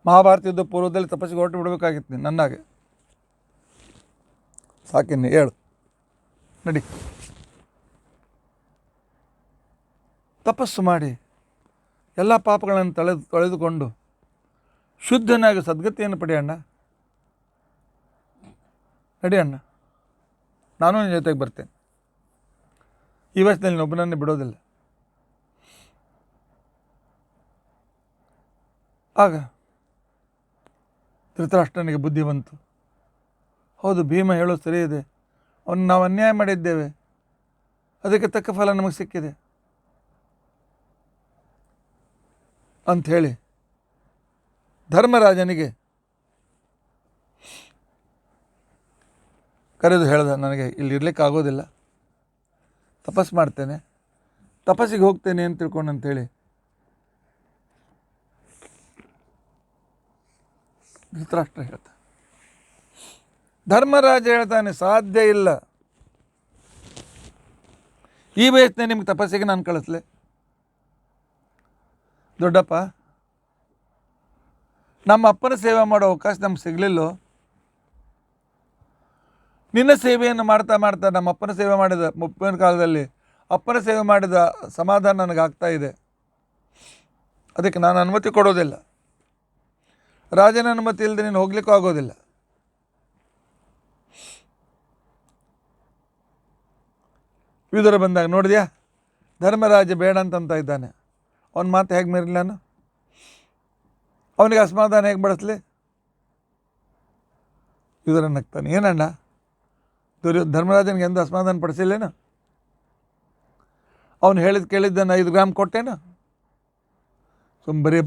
ಮಹಾಭಾರತ ಯುದ್ಧ ಪೂರ್ವದಲ್ಲಿ ತಪಸ್ಸಿಗೆ ಹೊರಟು ಬಿಡಬೇಕಾಗಿತ್ತು ನೀನು ನನ್ನಾಗೆ. ಸಾಕಿನ್ನು ಹೇಳು, ನಡಿ. ತಪಸ್ಸು ಮಾಡಿ ಎಲ್ಲ ಪಾಪಗಳನ್ನು ತೊಳೆದುಕೊಂಡು ಶುದ್ಧನಾಗಿ ಸದ್ಗತಿಯನ್ನು ಪಡೆಯೋಣ. ನಡಿ ಅಣ್ಣ, ನಾನು ನಿನ್ನ ಜೊತೆಗೆ ಬರ್ತೇನೆ. ಈ ವಯಸ್ಸಿನಲ್ಲಿ ಒಬ್ಬನನ್ನೇ ಬಿಡೋದಿಲ್ಲ. ಆಗ ಧೃತರಾಷ್ಟ್ರನಿಗೆ ಬುದ್ಧಿ ಬಂತು. ಹೌದು, ಭೀಮ ಹೇಳೋದು ಸರಿ ಇದೆ, ಅವನು ನಾವು ಅನ್ಯಾಯ ಮಾಡಿದ್ದೇವೆ, ಅದಕ್ಕೆ ತಕ್ಕ ಫಲ ನಮಗೆ ಸಿಕ್ಕಿದೆ ಅಂಥೇಳಿ ಧರ್ಮರಾಜನಿಗೆ ಕರೆದು ಹೇಳ್ದ, ನನಗೆ ಇಲ್ಲಿ ಇರ್ಲಿಕ್ಕೆ ಆಗೋದಿಲ್ಲ, ತಪಸ್ಸು ಮಾಡ್ತೇನೆ, ತಪಸ್ಸಿಗೆ ಹೋಗ್ತೇನೆ ಅಂತ ತಿಳ್ಕೊಂಡು ಅಂತೇಳಿ ಧೃತರಾಷ್ಟ್ರ ಹೇಳ್ತಾನೆ. ಧರ್ಮರಾಜ ಹೇಳ್ತಾನೆ, ಸಾಧ್ಯ ಇಲ್ಲ, ಈ ವಯಸ್ಸಿನ ನಿಮ್ಗೆ ತಪಸ್ಸಿಗೆ ನಾನು ಕಳಿಸ್ಲೆ? ದೊಡ್ಡಪ್ಪ, ನಮ್ಮ ಅಪ್ಪನ ಸೇವೆ ಮಾಡೋ ಅವಕಾಶ ನಮ್ಗೆ ಸಿಗಲಿಲ್ಲೋ? ನಿನ್ನ ಸೇವೆಯನ್ನು ಮಾಡ್ತಾ ಮಾಡ್ತಾ ನಮ್ಮ ಅಪ್ಪನ ಸೇವೆ ಮಾಡಿದ ಮುಪ್ಪಿನ ಕಾಲದಲ್ಲಿ ಅಪ್ಪನ ಸೇವೆ ಮಾಡಿದ ಸಮಾಧಾನ ನನಗಾಗ್ತಾ ಇದೆ. ಅದಕ್ಕೆ ನಾನು ಅನುಮತಿ ಕೊಡೋದಿಲ್ಲ, ರಾಜನ ಅನುಮತಿ ಇಲ್ಲದೆ ನೀನು ಹೋಗ್ಲಿಕ್ಕೂ ಆಗೋದಿಲ್ಲ. ವಿದುರ ಬಂದಾಗ ನೋಡಿದ್ಯಾ, ಧರ್ಮರಾಜ ಬೇಡ ಅಂತಂತ ಇದ್ದಾನೆ, ಅವನ ಮಾತು ಹೇಗೆ ಮೀರಲಿ ನಾನು? ಅವನಿಗೆ ಅಸಮಾಧಾನ ಹೇಗೆ ಬಡಿಸ್ಲಿ? ವಿದುರ ನಗ್ತಾನೆ, ಏನಣ್ಣ ಧರ್ಮರಾಜನಿಗೆ ಎಂದು ಅಸಮಾಧಾನ ಪಡಿಸಿಲ್ಲೇನು? ಅವನು ಕೇಳಿದ್ದನ್ನು 5 ಗ್ರಾಮ್ ಕೊಟ್ಟೇನು? ಬರೀ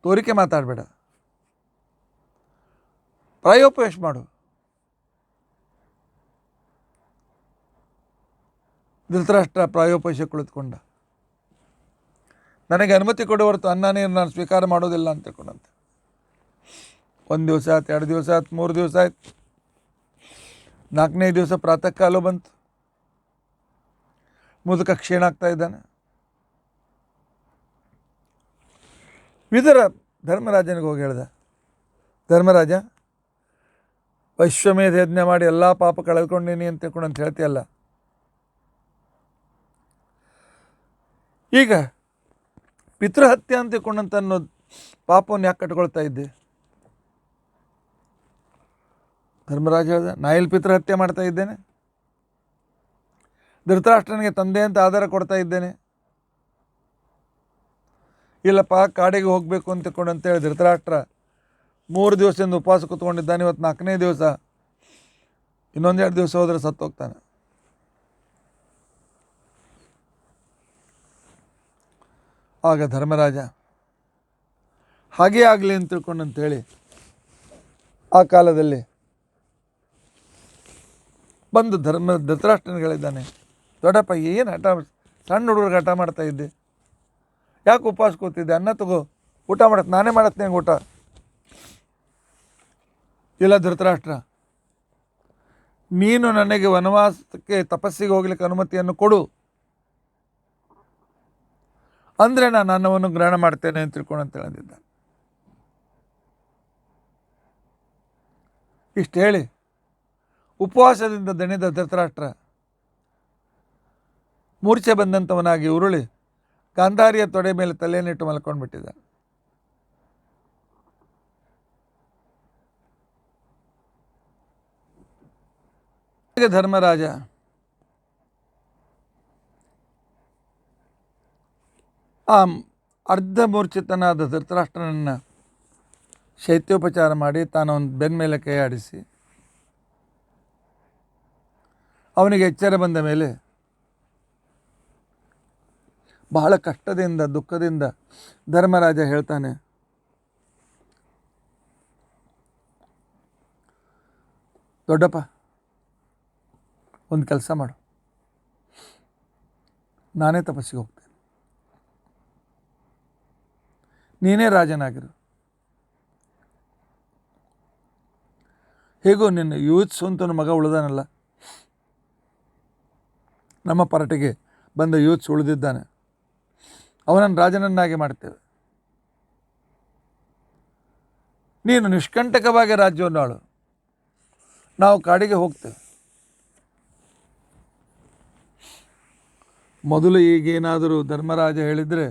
ತೋರಿಕೆ ಮಾತಾಡಬೇಡ, ಪ್ರಾಯೋಪವೇಶ ಮಾಡು. ಧೃತರಾಷ್ಟ್ರ ಪ್ರಾಯೋಪವೇಶ ಕುಳಿತುಕೊಂಡ. ನನಗೆ ಅನುಮತಿ ಕೊಡು ಹೊರತು ಅನ್ನ ನೀರು ನಾನು ಸ್ವೀಕಾರ ಮಾಡೋದಿಲ್ಲ ಅಂತ ತಿಳ್ಕೊಂಡಂತೆ. 1 ದಿವಸ ಆಯ್ತು, 2 ದಿವಸ ಆಯ್ತು, 3 ದಿವಸ ಆಯ್ತು. 4ನೇ ದಿವಸ ಪ್ರಾತಃ ಕಾಲ ಬಂತು. ಮುದುಕ ಕ್ಷೀಣ ಆಗ್ತಾ ಇದ್ದಾನೆ. ವಿದುರ ಧರ್ಮರಾಜನಿಗೆ ಹೋಗಿ ಹೇಳ್ದ, ಧರ್ಮರಾಜ, ಅಶ್ವಮೇಧ ಯಜ್ಞ ಮಾಡಿ ಎಲ್ಲ ಪಾಪ ಕಳೆದುಕೊಂಡೀನಿ ಅಂತ ತಿಳ್ಕೊಂಡು ಹೇಳ್ತೀಯಲ್ಲ, ಈಗ ಪಿತೃಹತ್ಯೆ ಅಂತ ತಿಳ್ಕೊಂಡಂತ ಅನ್ನೋದು ಪಾಪವನ್ನು ಯಾಕೆ ಕಟ್ಕೊಳ್ತಾ ಇದ್ದೆ? ಧರ್ಮರಾಜ ಹೇಳ್ದ, ನಾ ಎಲ್ಲಿ ಪಿತೃಹತ್ಯೆ ಮಾಡ್ತಾ ಇದ್ದೇನೆ? ಧೃತರಾಷ್ಟ್ರನಿಗೆ ತಂದೆ ಅಂತ ಆಧಾರ ಕೊಡ್ತಾ ಇದ್ದೇನೆ. ಇಲ್ಲಪ್ಪ, ಕಾಡಿಗೆ ಹೋಗಬೇಕು ಅಂತ ತಿಳ್ಕೊಂಡಂತೇಳಿ ಧೃತರಾಷ್ಟ್ರ 3 ದಿವಸದಿಂದ ಉಪವಾಸ ಕೂತ್ಕೊಂಡಿದ್ದಾನೆ. ಇವತ್ತು 4ನೇ ದಿವಸ, ಇನ್ನೊಂದೆರಡು ದಿವಸ ಹೋದರೆ ಸತ್ತೋಗ್ತಾನೆ. ಆಗ ಧರ್ಮರಾಜ ಹಾಗೇ ಆಗಲಿ ಅಂತ ತಿಳ್ಕೊಂಡಂತೇಳಿ ಆ ಕಾಲದಲ್ಲಿ ಬಂದು ಧೃತರಾಷ್ಟ್ರನಿಗೆ ಹೇಳಿದ್ದಾನೆ, ದೊಡ್ಡಪ್ಪ, ಏನು ಹಠ, ಸಣ್ಣ ಹುಡುಗರಿಗೆ ಹಠ ಮಾಡ್ತಾ ಇದ್ದೆ, ಯಾಕೆ ಉಪವಾಸ ಕೂತಿದ್ದೆ? ಅನ್ನ ತಗೋ, ಊಟ ಮಾಡತ್ತೆ, ನಾನೇ ಮಾಡತ್ತೆ ಊಟ. ಇಲ್ಲ ಧೃತರಾಷ್ಟ್ರ, ನೀನು ನನಗೆ ವನವಾಸಕ್ಕೆ ತಪಸ್ಸಿಗೆ ಹೋಗ್ಲಿಕ್ಕೆ ಅನುಮತಿಯನ್ನು ಕೊಡು, ಅಂದರೆ ನಾನು ಅನ್ನವನ್ನು ಗ್ರಹಣ ಮಾಡ್ತೇನೆ ಅಂತ ತಿಳ್ಕೊಂಡಂತ ಹೇಳಿದ್ದ. ಇಷ್ಟು ಹೇಳಿ ಉಪವಾಸದಿಂದ ದಣಿದ ಧೃತರಾಷ್ಟ್ರ ಮೂರ್ಛೆ ಬಂದಂಥವನಾಗಿ ಉರುಳಿ ಗಾಂಧಾರಿಯ ತೊಡೆ ಮೇಲೆ ತಲೆಯನ್ನಿಟ್ಟು ಮಲ್ಕೊಂಡ್ಬಿಟ್ಟಿದ್ದ. ಧರ್ಮರಾಜ ಆ ಅರ್ಧ ಮೂರ್ಛಿತನಾದ ಧೃತರಾಷ್ಟ್ರನನ್ನು ಶೈತ್ಯೋಪಚಾರ ಮಾಡಿ ತಾನು ಅವನ ಬೆನ್ನ ಮೇಲೆ ಕೈ ಆಡಿಸಿ ಅವನಿಗೆ ಎಚ್ಚರ ಬಂದ ಮೇಲೆ ಬಹಳ ಕಷ್ಟದಿಂದ ದುಃಖದಿಂದ ಧರ್ಮರಾಜ ಹೇಳ್ತಾನೆ, ದೊಡ್ಡಪ್ಪ, ಒಂದು ಕೆಲಸ ಮಾಡು, ನಾನೇ ತಪಸ್ಸಿಗೆ ಹೋಗ್ತೇನೆ, ನೀನೇ ರಾಜನಾಗಿರು, ಹೇಗೋ ನಿನ್ನ ಯೂತ್ಸುವಂತನ ಮಗ ಉಳಿದಾನಲ್ಲ, ನಮ್ಮ ಪರಟಿಗೆ ಬಂದ ಯೂತ್ಸ್ ಉಳಿದಿದ್ದಾನೆ, ಅವನನ್ನು ರಾಜನನ್ನಾಗಿ ಮಾಡ್ತೇವೆ, ನೀನು ನಿಷ್ಕಂಟಕವಾಗಿ ರಾಜ್ಯವನ್ನು ಆಳು, ನಾವು ಕಾಡಿಗೆ ಹೋಗ್ತೇವೆ. ಮೊದಲು ಈಗೇನಾದರೂ ಧರ್ಮರಾಜ ಹೇಳಿದರೆ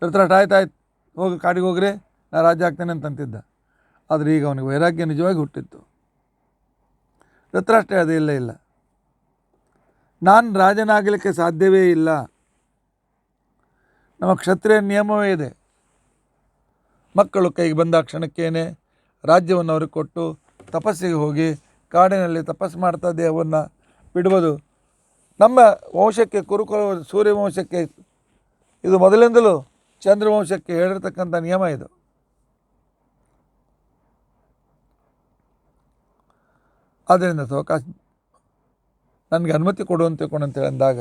ಧೃತರಾಷ್ಟ್ರ ಆಯ್ತು ಹೋಗಿ ಕಾಡಿಗೆ ಹೋಗ್ರಿ, ನಾ ರಾಜ್ಯ ಆಗ್ತೇನೆ ಅಂತಂತಿದ್ದ. ಆದರೆ ಈಗ ಅವನಿಗೆ ವೈರಾಗ್ಯ ನಿಜವಾಗಿ ಹುಟ್ಟಿತ್ತು. ಧೃತರಾಷ್ಟ್ರ ಅದೇ ಇಲ್ಲ, ನಾನು ರಾಜನಾಗಲಿಕ್ಕೆ ಸಾಧ್ಯವೇ ಇಲ್ಲ, ನಮ್ಮ ಕ್ಷತ್ರಿಯ ನಿಯಮವೇ ಇದೆ, ಮಕ್ಕಳು ಕೈಗೆ ಬಂದ ಕ್ಷಣಕ್ಕೇನೆ ರಾಜ್ಯವನ್ನು ಅವ್ರಿಗೆ ಕೊಟ್ಟು ತಪಸ್ಸಿಗೆ ಹೋಗಿ ಕಾಡಿನಲ್ಲಿ ತಪಸ್ಸು ಮಾಡ್ತಾ ದೇಹವನ್ನು ಬಿಡುವುದು ನಮ್ಮ ವಂಶಕ್ಕೆ, ಕುರುಕುಲ ಸೂರ್ಯವಂಶಕ್ಕೆ, ಇದು ಮೊದಲಿಂದಲೂ ಚಂದ್ರವಂಶಕ್ಕೆ ಹೇಳಿರ್ತಕ್ಕಂಥ ನಿಯಮ ಇದು. ಆದ್ದರಿಂದ ಅವಕಾಶ ನನಗೆ ಅನುಮತಿ ಕೊಡು ಅಂತ ತಿಳ್ಕೊಂಡಂತೇಳಿ ಅಂದಾಗ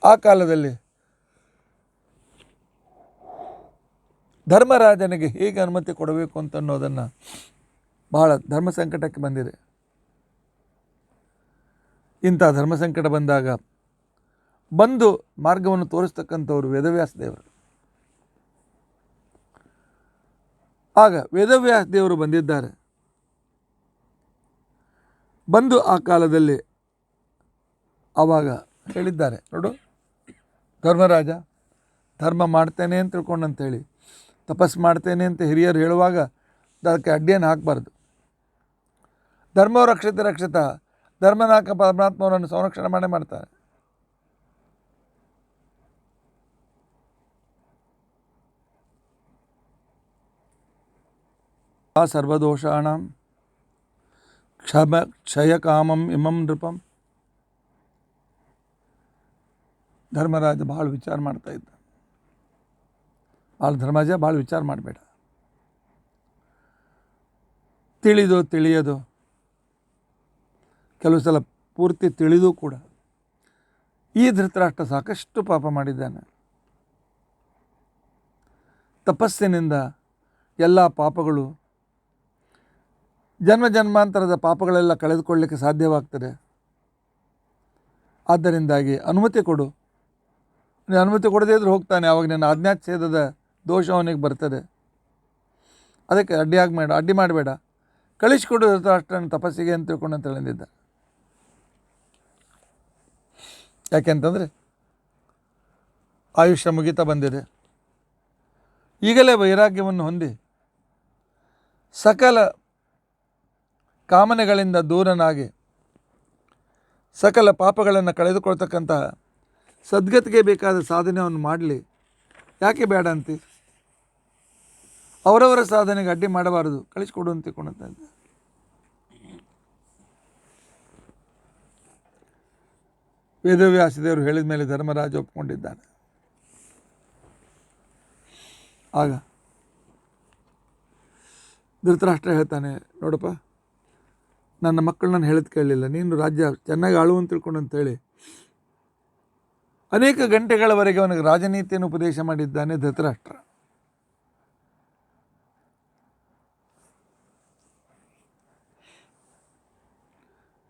ಆ ಕಾಲದಲ್ಲಿ ಧರ್ಮರಾಜನಿಗೆ ಹೇಗೆ ಅನುಮತಿ ಕೊಡಬೇಕು ಅಂತ ಅನ್ನೋದನ್ನು ಬಹಳ ಧರ್ಮ ಸಂಕಟಕ್ಕೆ ಬಂದಿದೆ. ಇಂಥ ಧರ್ಮ ಸಂಕಟ ಬಂದಾಗ ಬಂದು ಮಾರ್ಗವನ್ನು ತೋರಿಸ್ತಕ್ಕಂಥವ್ರು ವೇದವ್ಯಾಸ ದೇವರು. ಆಗ ವೇದವ್ಯಾಸ ದೇವರು ಬಂದಿದ್ದಾರೆ. ಬಂದು ಆ ಕಾಲದಲ್ಲಿ ಆವಾಗ ಹೇಳಿದ್ದಾರೆ, ನೋಡು ಧರ್ಮರಾಜ, ಧರ್ಮ ಮಾಡ್ತೇನೆ ಅಂತ ತಿಳ್ಕೊಂಡಂತೇಳಿ ತಪಸ್ಸು ಮಾಡ್ತೇನೆ ಅಂತ ಹಿರಿಯರು ಹೇಳುವಾಗ ಅದಕ್ಕೆ ಅಡ್ಡಿಯನ್ನು ಹಾಕಬಾರ್ದು. ಧರ್ಮೋ ರಕ್ಷಿತ ಧರ್ಮನಾಕ ಪರಮಾತ್ಮವರನ್ನು ಸಂರಕ್ಷಣೆ ಮಾಡೇ ಮಾಡ್ತಾರೆ. ಆ ಸರ್ವದೋಷಾಣಂ ಕ್ಷಯಕಾಮಂ ಇಮಂ ನೃಪಂ. ಧರ್ಮರಾಜ ಭಾಳ ವಿಚಾರ ಮಾಡ್ತಾ ಇದ್ದ. ಧರ್ಮರಾಜ ಭಾಳ ವಿಚಾರ ಮಾಡಬೇಡ, ತಿಳಿಯೋದು ಕೆಲವು ಸಲ ಪೂರ್ತಿ ತಿಳಿದು ಕೂಡ ಈ ಧೃತರಾಷ್ಟ್ರ ಸಾಕಷ್ಟು ಪಾಪ ಮಾಡಿದ್ದಾನೆ. ತಪಸ್ಸಿನಿಂದ ಎಲ್ಲ ಪಾಪಗಳು, ಜನ್ಮ ಜನ್ಮಾಂತರದ ಪಾಪಗಳೆಲ್ಲ ಕಳೆದುಕೊಳ್ಳಲಿಕ್ಕೆ ಸಾಧ್ಯವಾಗ್ತದೆ. ಆದ್ದರಿಂದಾಗಿ ಅನುಮತಿ ಕೊಡು. ನೀನು ಅನುಮತಿ ಕೊಡದೇ ಇದ್ರೂ ಹೋಗ್ತಾನೆ, ಆವಾಗ ನನ್ನ ಆಜ್ಞಾಚ್ಛೇದದ ದೋಷ ಅವನಿಗೆ ಬರ್ತದೆ. ಅದಕ್ಕೆ ಅಡ್ಡಿ ಮಾಡಬೇಡ, ಕಳಿಸಿಕೊಡು ಧೃತರಾಷ್ಟ್ರನ ತಪಸ್ಸಿಗೆ ಅಂತ ತಿಳ್ಕೊಂಡು ಅಂತ ಹೇಳಿದ್ದ. ಯಾಕೆಂತಂದರೆ ಆಯುಷ್ಯ ಮುಗಿತಾ ಬಂದಿದೆ. ಈಗಲೇ ವೈರಾಗ್ಯವನ್ನು ಹೊಂದಿ ಸಕಲ ಕಾಮನೆಗಳಿಂದ ದೂರನಾಗಿ ಸಕಲ ಪಾಪಗಳನ್ನು ಕಳೆದುಕೊಳ್ತಕ್ಕಂತಹ ಸದ್ಗತಿಗೆ ಬೇಕಾದ ಸಾಧನೆಯನ್ನು ಮಾಡಲಿ. ಯಾಕೆ ಬೇಡ ಅಂತಿ? ಅವರವರ ಸಾಧನೆಗೆ ಅಡ್ಡಿ ಮಾಡಬಾರದು, ಕಳಿಸಿಕೊಡು ಅಂತ ತಿಳ್ಕೊಂಡಂತ. ವೇದವ್ಯಾಸ ದೇವರು ಹೇಳಿದ ಮೇಲೆ ಧರ್ಮರಾಜ ಒಪ್ಕೊಂಡಿದ್ದಾನೆ. ಆಗ ಧೃತರಾಷ್ಟ್ರ ಹೇಳ್ತಾನೆ, ನೋಡಪ್ಪ, ನನ್ನ ಮಕ್ಕಳು ನಾನು ಹೇಳಿದ್ ಕೇಳಲಿಲ್ಲ, ನೀನು ರಾಜ್ಯ ಚೆನ್ನಾಗಿ ಆಳು ಅಂತ ತಿಳ್ಕೊಂಡು ಅಂತೇಳಿ ಅನೇಕ ಗಂಟೆಗಳವರೆಗೆ ಅವನಿಗೆ ರಾಜನೀತಿಯನ್ನು ಉಪದೇಶ ಮಾಡಿದ್ದಾನೆ ಧೃತರಾಷ್ಟ್ರ.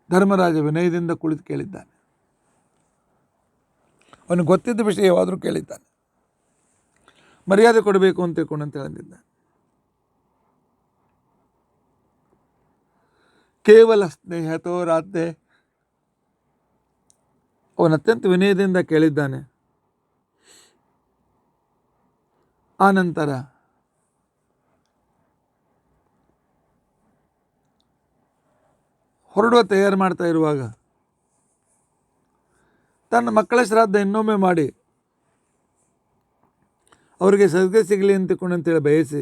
ಧರ್ಮರಾಜ ವಿನಯದಿಂದ ಕುಳಿತು ಕೇಳಿದ್ದಾನೆ. ಅವನಿಗೆ ಗೊತ್ತಿದ್ದ ವಿಷಯವಾದರೂ ಕೇಳಿದ್ದಾನೆ. ಮರ್ಯಾದೆ ಕೊಡಬೇಕು ಅಂತ ತಿಳ್ಕೊಂಡಂತ ಹೇಳಿದ್ದಾನೆ. ಕೇವಲ ಸ್ನೇಹತೋ ರಾಧೆ, ಅವನು ಅತ್ಯಂತ ವಿನಯದಿಂದ ಕೇಳಿದ್ದಾನೆ. ಆ ನಂತರ ಹೊರಡುವ ತಯಾರು ಮಾಡ್ತಾ ಇರುವಾಗ ತನ್ನ ಮಕ್ಕಳ ಶ್ರಾದ್ದ ಇನ್ನೊಮ್ಮೆ ಮಾಡಿ ಅವರಿಗೆ ಸದ್ಗತಿ ಸಿಗಲಿ ಅಂತೇಳಿ ಬಯಸಿ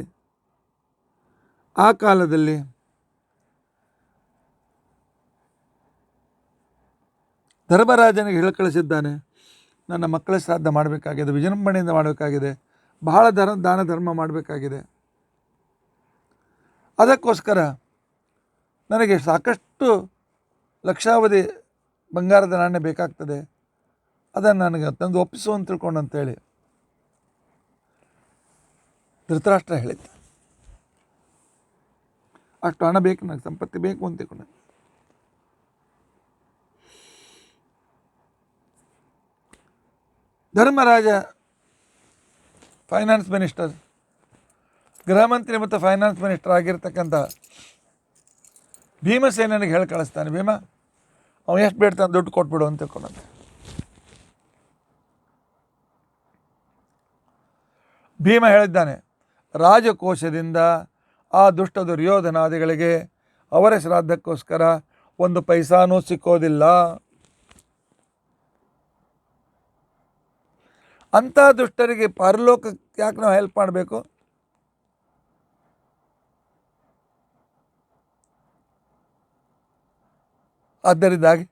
ಆ ಕಾಲದಲ್ಲಿ ಧರ್ಮರಾಜನಿಗೆ ಹೇಳಿ ಕಳಿಸಿದ್ದಾನೆ, ನನ್ನ ಮಕ್ಕಳ ಶ್ರಾದ್ದ ಮಾಡಬೇಕಾಗಿದೆ, ವಿಜೃಂಭಣೆಯಿಂದ ಮಾಡಬೇಕಾಗಿದೆ, ಬಹಳ ದಾನ ಧರ್ಮ ಮಾಡಬೇಕಾಗಿದೆ. ಅದಕ್ಕೋಸ್ಕರ ನನಗೆ ಸಾಕಷ್ಟು ಲಕ್ಷಾವಧಿ ಬಂಗಾರದ ನಾಣ್ಯ ಬೇಕಾಗ್ತದೆ, ಅದನ್ನು ನನಗೆ ತಂದು ಒಪ್ಪಿಸು ಅಂತ ತಿಳ್ಕೊಂಡು ಅಂತೇಳಿ ಧೃತರಾಷ್ಟ್ರ ಹೇಳಿದ್ದ. ಅಷ್ಟು ಹಣ ಬೇಕು ನನಗೆ, ಸಂಪತ್ತಿ ಬೇಕು ಅಂತ ತಿಳ್ಕೊಂಡ. ಧರ್ಮರಾಜ ಫೈನಾನ್ಸ್ ಮಿನಿಸ್ಟರ್, ಗೃಹ ಮಂತ್ರಿ ಮತ್ತು ಫೈನಾನ್ಸ್ ಮಿನಿಸ್ಟರ್ ಆಗಿರ್ತಕ್ಕಂಥ ಭೀಮಸೇನಿಗೆ ಹೇಳಿ ಕಳಿಸ್ತಾನೆ, ಭೀಮ ಅವನು ಎಷ್ಟು ಬೇಡ್ತಾನೆ ದುಡ್ಡು ಕೊಟ್ಬಿಡು ಅಂತ ತಿಳ್ಕೊಂಡಂತೆ. ಭೀಮ ಹೇಳಿದ್ದಾನೆ, ರಾಜಕೋಶದಿಂದ ಆ ದುಷ್ಟ ದುರ್ಯೋಧನಾದಿಗಳಿಗೆ ಅವರ ಶ್ರಾದ್ದಕ್ಕೋಸ್ಕರ ಒಂದು ಪೈಸಾನೂ ಸಿಕ್ಕೋದಿಲ್ಲ. ಅಂಥ ದುಷ್ಟರಿಗೆ ಪರಲೋಕಕ್ಕೆ ಯಾಕೆ ನಾವು ಹೆಲ್ಪ್ ಮಾಡಬೇಕು? ಆದ್ದರಿಂದಾಗಿ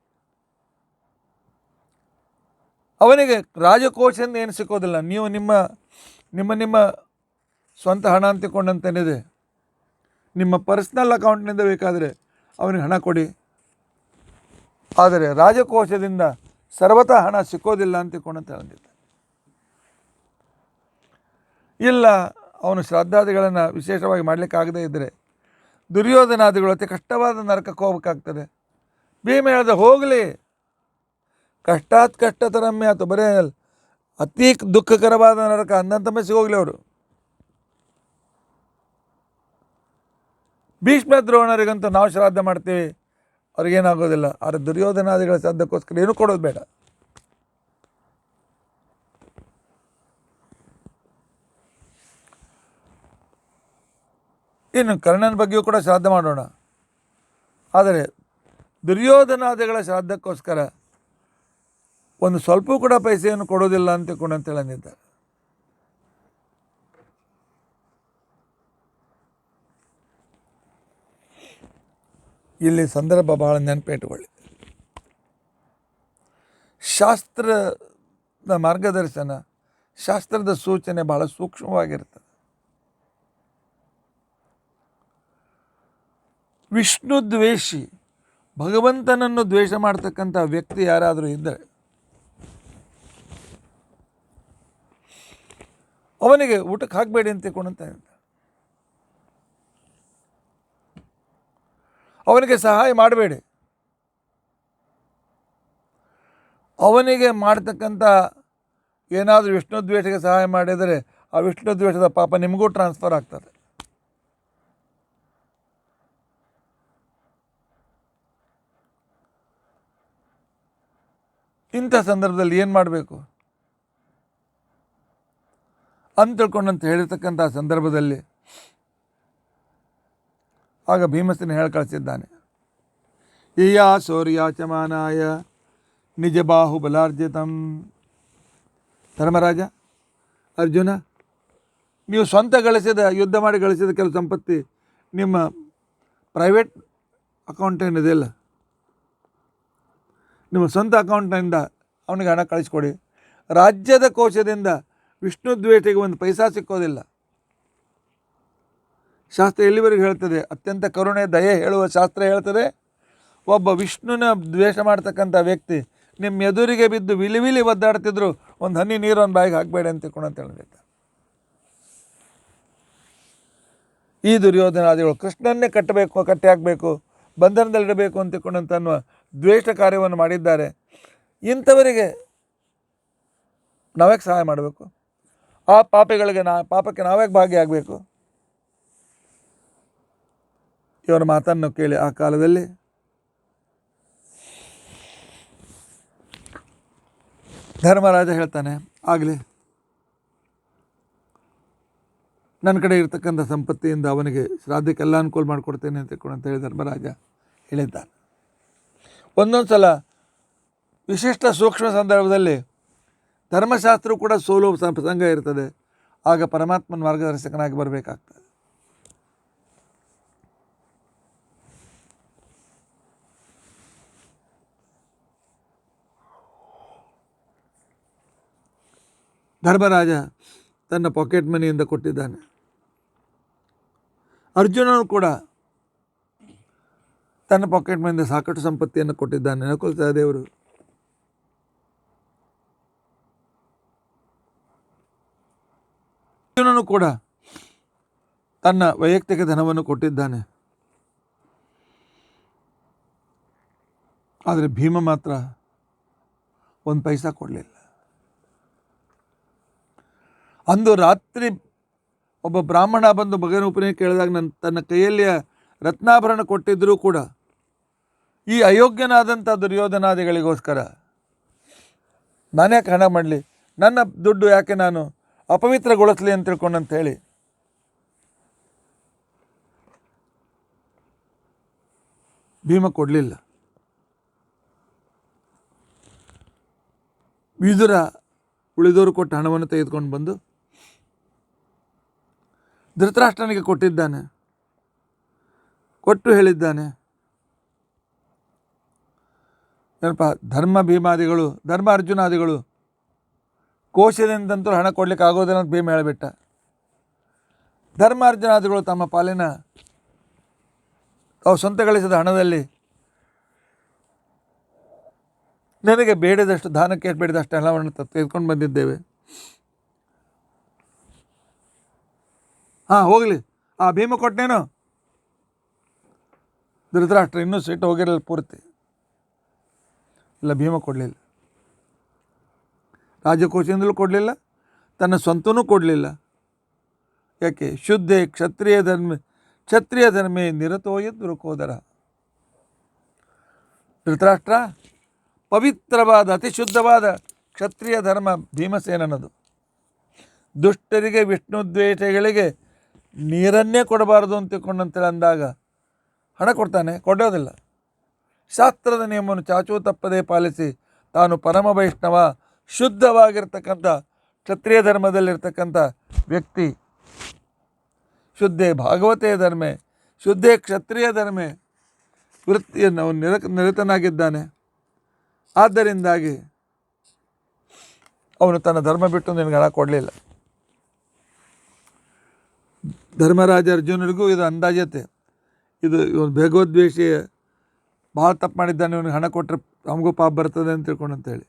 ಅವನಿಗೆ ರಾಜಕೋಶದಿಂದ ಏನು ಸಿಕ್ಕೋದಿಲ್ಲ. ನೀವು ನಿಮ್ಮ ನಿಮ್ಮ ನಿಮ್ಮ ಸ್ವಂತ ಹಣ ಅಂತಿಕೊಂಡಂತೇನಿದೆ, ನಿಮ್ಮ ಪರ್ಸ್ನಲ್ ಅಕೌಂಟ್ನಿಂದ ಬೇಕಾದರೆ ಅವನಿಗೆ ಹಣ ಕೊಡಿ, ಆದರೆ ರಾಜಕೋಶದಿಂದ ಸರ್ವತಃ ಹಣ ಸಿಕ್ಕೋದಿಲ್ಲ ಅಂತಿಕೊಂಡಂತ ಹೇಳಿದ್ದ. ಇಲ್ಲ, ಅವನು ಶ್ರಾದ್ದಾದಿಗಳನ್ನು ವಿಶೇಷವಾಗಿ ಮಾಡಲಿಕ್ಕಾಗದೇ ಇದ್ದರೆ ದುರ್ಯೋಧನಾದಿಗಳು ಅತಿ ಕಷ್ಟವಾದ ನರಕಕ್ಕೆ ಹೋಗ್ಬೇಕಾಗ್ತದೆ. ಭೀಮ ಹೇಳಿದ, ಹೋಗಲಿ, ಕಷ್ಟಾತ್ ಕಷ್ಟತರಮ್ಮೆ ಆಯ್ತು, ಬರೇ ಅತಿ ದುಃಖಕರವಾದ ನರಕ ಅಂದಂತಮ್ಮೆ ಸಿಗೋಗ್ಲಿ ಅವರು. ಭೀಷ್ಮ ದ್ರೋಣರಿಗಂತೂ ನಾವು ಶ್ರಾದ್ದ ಮಾಡ್ತೀವಿ, ಅವ್ರಿಗೇನಾಗೋದಿಲ್ಲ. ಆದರೆ ದುರ್ಯೋಧನಾದಿಗಳ ಶ್ರಾದ್ದಕ್ಕೋಸ್ಕರ ಏನೂ ಕೊಡೋದು ಬೇಡ. ಇನ್ನು ಕರ್ಣನ ಬಗ್ಗೆಯೂ ಕೂಡ ಶ್ರಾದ್ದ ಮಾಡೋಣ, ಆದರೆ ದುರ್ಯೋಧನಾದಿಗಳ ಶ್ರಾದ್ದಕ್ಕೋಸ್ಕರ ಒಂದು ಸ್ವಲ್ಪ ಕೂಡ ಪೈಸೆಯನ್ನು ಕೊಡೋದಿಲ್ಲ ಅಂತೇಳಿ ಅಂದಿದ್ದಾರೆ. ಇಲ್ಲಿ ಸಂದರ್ಭ ಬಹಳ ನೆನಪಿಟ್ಟುಕೊಳ್ಳಿ. ಶಾಸ್ತ್ರದ ಮಾರ್ಗದರ್ಶನ, ಶಾಸ್ತ್ರದ ಸೂಚನೆ ಬಹಳ ಸೂಕ್ಷ್ಮವಾಗಿರ್ತದೆ. ವಿಷ್ಣು ದ್ವೇಷಿ, ಭಗವಂತನನ್ನು ದ್ವೇಷ ಮಾಡ್ತಕ್ಕಂಥ ವ್ಯಕ್ತಿ ಯಾರಾದರೂ ಇದ್ದರೆ ಅವನಿಗೆ ಊಟಕ್ಕೆ ಹಾಕಬೇಡಿ ಅಂತ ತಿಳ್ಕೊಂಡಂತ ಅವನಿಗೆ ಸಹಾಯ ಮಾಡಬೇಡಿ. ಅವನಿಗೆ ಮಾಡ್ತಕ್ಕಂಥ ಏನಾದರೂ ವಿಷ್ಣು ದ್ವೇಷಕ್ಕೆ ಸಹಾಯ ಮಾಡಿದರೆ ಆ ವಿಷ್ಣು ದ್ವೇಷದ ಪಾಪ ನಿಮಗೂ ಟ್ರಾನ್ಸ್ಫರ್ ಆಗ್ತದೆ. ಇಂಥ ಸಂದರ್ಭದಲ್ಲಿ ಏನು ಮಾಡಬೇಕು ಅಂತ ತಿಳ್ಕೊಂಡಂತ ಹೇಳಿರ್ತಕ್ಕಂಥ ಸಂದರ್ಭದಲ್ಲಿ ಆಗ ಭೀಮಸೇನ ಹೇಳಿ ಕಳಿಸಿದ್ದಾನೆ, ಈಯಾ ಶೌರ್ಯಾಚಮಾನಾಯ ನಿಜ ಬಾಹುಬಲಾರ್ಜಿತಂ. ಧರ್ಮರಾಜ, ಅರ್ಜುನ, ನೀವು ಸ್ವಂತ ಗಳಿಸಿದ, ಯುದ್ಧ ಮಾಡಿ ಗಳಿಸಿದ ಕೆಲವು ಸಂಪತ್ತಿ ನಿಮ್ಮ ಪ್ರೈವೇಟ್ ಅಕೌಂಟ್ ಏನಿದೆಯಲ್ಲ, ನಿಮ್ಮ ಸ್ವಂತ ಅಕೌಂಟ್ನಿಂದ ಅವನಿಗೆ ಹಣ ಕಳಿಸ್ಕೊಡಿ. ರಾಜ್ಯದ ಕೋಶದಿಂದ ವಿಷ್ಣು ದ್ವೇಷಿಗೆ ಒಂದು ಪೈಸಾ ಸಿಕ್ಕೋದಿಲ್ಲ. ಶಾಸ್ತ್ರ ಎಲ್ಲಿವರೆಗೂ ಹೇಳ್ತದೆ? ಅತ್ಯಂತ ಕರುಣೆ ದಯೆ ಹೇಳುವ ಶಾಸ್ತ್ರ ಹೇಳ್ತದೆ, ಒಬ್ಬ ವಿಷ್ಣುನ ದ್ವೇಷ ಮಾಡ್ತಕ್ಕಂಥ ವ್ಯಕ್ತಿ ನಿಮ್ಮ ಎದುರಿಗೆ ಬಿದ್ದು ವಿಲಿ ಒದ್ದಾಡ್ತಿದ್ರು ಒಂದು ಹನಿ ನೀರು ಒಂದು ಬಾಯಿಗೆ ಹಾಕಬೇಡಿ ಅಂತ ತಿಳ್ಕೊಂಡು ಹೇಳಿದ. ಈ ದುರ್ಯೋಧನಾದಿಗಳು ಕೃಷ್ಣನ್ನೇ ಕಟ್ಟಿ ಹಾಕಬೇಕು, ಬಂಧನದಲ್ಲಿಡಬೇಕು ಅಂತ ತಿಳ್ಕೊಂಡಂತ ಅನ್ನುವ ದ್ವೇಷ ಕಾರ್ಯವನ್ನು ಮಾಡಿದ್ದಾರೆ. ಇಂಥವರಿಗೆ ನಾವ್ಯಾಕೆ ಸಹಾಯ ಮಾಡಬೇಕು? ಆ ಪಾಪಕ್ಕೆ ನಾವ್ಯಾಕೆ ಭಾಗಿಯಾಗಬೇಕು? ಇವರ ಮಾತನ್ನು ಕೇಳಿ ಆ ಕಾಲದಲ್ಲಿ ಧರ್ಮರಾಜ ಹೇಳ್ತಾನೆ, ಆಗಲಿ, ನನ್ನ ಕಡೆ ಇರ್ತಕ್ಕಂಥ ಸಂಪತ್ತಿಯಿಂದ ಅವನಿಗೆ ಶ್ರಾದ್ದಕ್ಕೆಲ್ಲ ಅನುಕೂಲ ಮಾಡಿಕೊಡ್ತೇನೆ ಅಂತ ಹೇಳಿ ಧರ್ಮರಾಜ ಹೇಳಿದ್ದಾನೆ. ಒಂದೊಂದು ಸಲ ವಿಶಿಷ್ಟ ಸೂಕ್ಷ್ಮ ಸಂದರ್ಭದಲ್ಲಿ ಧರ್ಮಶಾಸ್ತ್ರ ಕೂಡ ಸೋಲುವ ಪ್ರಸಂಗ ಇರ್ತದೆ. ಆಗ ಪರಮಾತ್ಮನ ಮಾರ್ಗದರ್ಶಕನಾಗಿ ಬರಬೇಕಾಗ್ತದೆ. ಧರ್ಮರಾಜ ತನ್ನ ಪಾಕೆಟ್ ಮನಿಯಿಂದ ಕೊಟ್ಟಿದ್ದಾನೆ. ಅರ್ಜುನನು ಕೂಡ ತನ್ನ ಪಾಕೆಟ್ ಮನಿಯಿಂದ ಸಾಕಷ್ಟು ಸಂಪತ್ತಿಯನ್ನು ಕೊಟ್ಟಿದ್ದಾನೆ. ನಕುಲ ಸಹದೇವರು ಅರ್ಜುನನು ಕೂಡ ತನ್ನ ವೈಯಕ್ತಿಕ ಧನವನ್ನು ಕೊಟ್ಟಿದ್ದಾನೆ. ಆದರೆ ಭೀಮ ಮಾತ್ರ ಒಂದು ಪೈಸಾ ಕೊಡಲಿಲ್ಲ. ಅಂದು ರಾತ್ರಿ ಒಬ್ಬ ಬ್ರಾಹ್ಮಣ ಬಂದು ಮಗನ ಉಪನಯ ಕೇಳಿದಾಗ ತನ್ನ ಕೈಯಲ್ಲಿಯ ರತ್ನಾಭರಣ ಕೊಟ್ಟಿದ್ದರೂ ಕೂಡ ಈ ಅಯೋಗ್ಯನಾದಂಥ ದುರ್ಯೋಧನಾದಿಗಳಿಗೋಸ್ಕರ ನಾನ್ಯಾಕೆ ಹಣ ಮಾಡಲಿ, ನನ್ನ ದುಡ್ಡು ಯಾಕೆ ನಾನು ಅಪವಿತ್ರಗೊಳಿಸಲಿ ಅಂತ ತಿಳ್ಕೊಂಡಂತ ಹೇಳಿ ಭೀಮ ಕೊಡಲಿಲ್ಲ. ವಿದುರ ಉಳಿದವರು ಕೊಟ್ಟ ಹಣವನ್ನು ತೆಗೆದುಕೊಂಡು ಬಂದು ಧೃತರಾಷ್ಟ್ರನಿಗೆ ಕೊಟ್ಟಿದ್ದಾನೆ. ಕೊಟ್ಟು ಹೇಳಿದ್ದಾನೆ, ಏನಪ್ಪ, ಧರ್ಮ ಅರ್ಜುನಾದಿಗಳು ಕೋಶದಿಂದಂತೂ ಹಣ ಕೊಡ್ಲಿಕ್ಕೆ ಆಗೋದಿಲ್ಲ ಅಂತ ಭೀಮ ಹೇಳಿಬಿಟ್ಟ. ಧರ್ಮ ಅರ್ಜುನಾದಿಗಳು ತಮ್ಮ ಪಾಲಿನ ತಾವು ಸ್ವಂತ ಗಳಿಸಿದ ಹಣದಲ್ಲಿ ನನಗೆ ಬೇಡದಷ್ಟು, ದಾನಕ್ಕೆ ಬೇಡದಷ್ಟು ಹಣವನ್ನು ತೆಗೆದುಕೊಂಡು ಬಂದಿದ್ದೇವೆ. ಹೋಗಲಿ, ಆ ಭೀಮ ಕೊಟ್ಟನೇನು? ಧೃತರಾಷ್ಟ್ರ ಇನ್ನೂ ಸಿಟ್ಟು ಹೋಗಿರಲಿಲ್ಲ ಪೂರ್ತಿ. ಇಲ್ಲ, ಭೀಮ ಕೊಡಲಿಲ್ಲ. ರಾಜಕೋಶದಿಂದಲೂ ಕೊಡಲಿಲ್ಲ, ತನ್ನ ಸ್ವಂತನೂ ಕೊಡಲಿಲ್ಲ. ಯಾಕೆ? ಶುದ್ಧೆ ಕ್ಷತ್ರಿಯ ಧರ್ಮೇ ನಿರತೋಯ ದುರುಕೋದರ. ಧೃತರಾಷ್ಟ್ರ ಪವಿತ್ರವಾದ ಅತಿಶುದ್ಧವಾದ ಕ್ಷತ್ರಿಯ ಧರ್ಮ ಭೀಮಸೇನನದು. ದುಷ್ಟರಿಗೆ ವಿಷ್ಣು ದ್ವೇಷಗಳಿಗೆ ನೀರನ್ನೇ ಕೊಡಬಾರದು ಅಂತ ತಿಳ್ಕೊಂಡಂತೇಳಿ ಅಂದಾಗ ಹಣ ಕೊಡ್ತಾನೆ? ಕೊಡೋದಿಲ್ಲ. ಶಾಸ್ತ್ರದ ನಿಯಮವನ್ನು ಚಾಚೂ ತಪ್ಪದೇ ಪಾಲಿಸಿ ತಾನು ಪರಮ ವೈಷ್ಣವ ಶುದ್ಧವಾಗಿರ್ತಕ್ಕಂಥ ಕ್ಷತ್ರಿಯ ಧರ್ಮದಲ್ಲಿರ್ತಕ್ಕಂಥ ವ್ಯಕ್ತಿ, ಶುದ್ಧೇ ಭಾಗವತೇ ಧರ್ಮೆ ಶುದ್ಧೇ ಕ್ಷತ್ರಿಯ ಧರ್ಮೆ ವೃತ್ತಿಯನ್ನು ನಿರತನಾಗಿದ್ದಾನೆ. ಆದ್ದರಿಂದಾಗಿ ಅವನು ತನ್ನ ಧರ್ಮ ಬಿಟ್ಟು ನಿನಗೆ ಹಣ ಕೊಡಲಿಲ್ಲ. ಧರ್ಮರಾಜ ಅರ್ಜುನರಿಗೂ ಇದು ಅಂದಾಜತೆ, ಇದು ಇವನು ಭಗವದ್ವೇಷಿ, ಭಾಳ ತಪ್ಪು ಮಾಡಿದ್ದಾನೆ, ಇವನಿಗೆ ಹಣ ಕೊಟ್ಟರೆ ನಮಗೂ ಪಾಪ ಬರ್ತದೆ ಅಂತ ತಿಳ್ಕೊಂಡು ಅಂತೇಳಿ.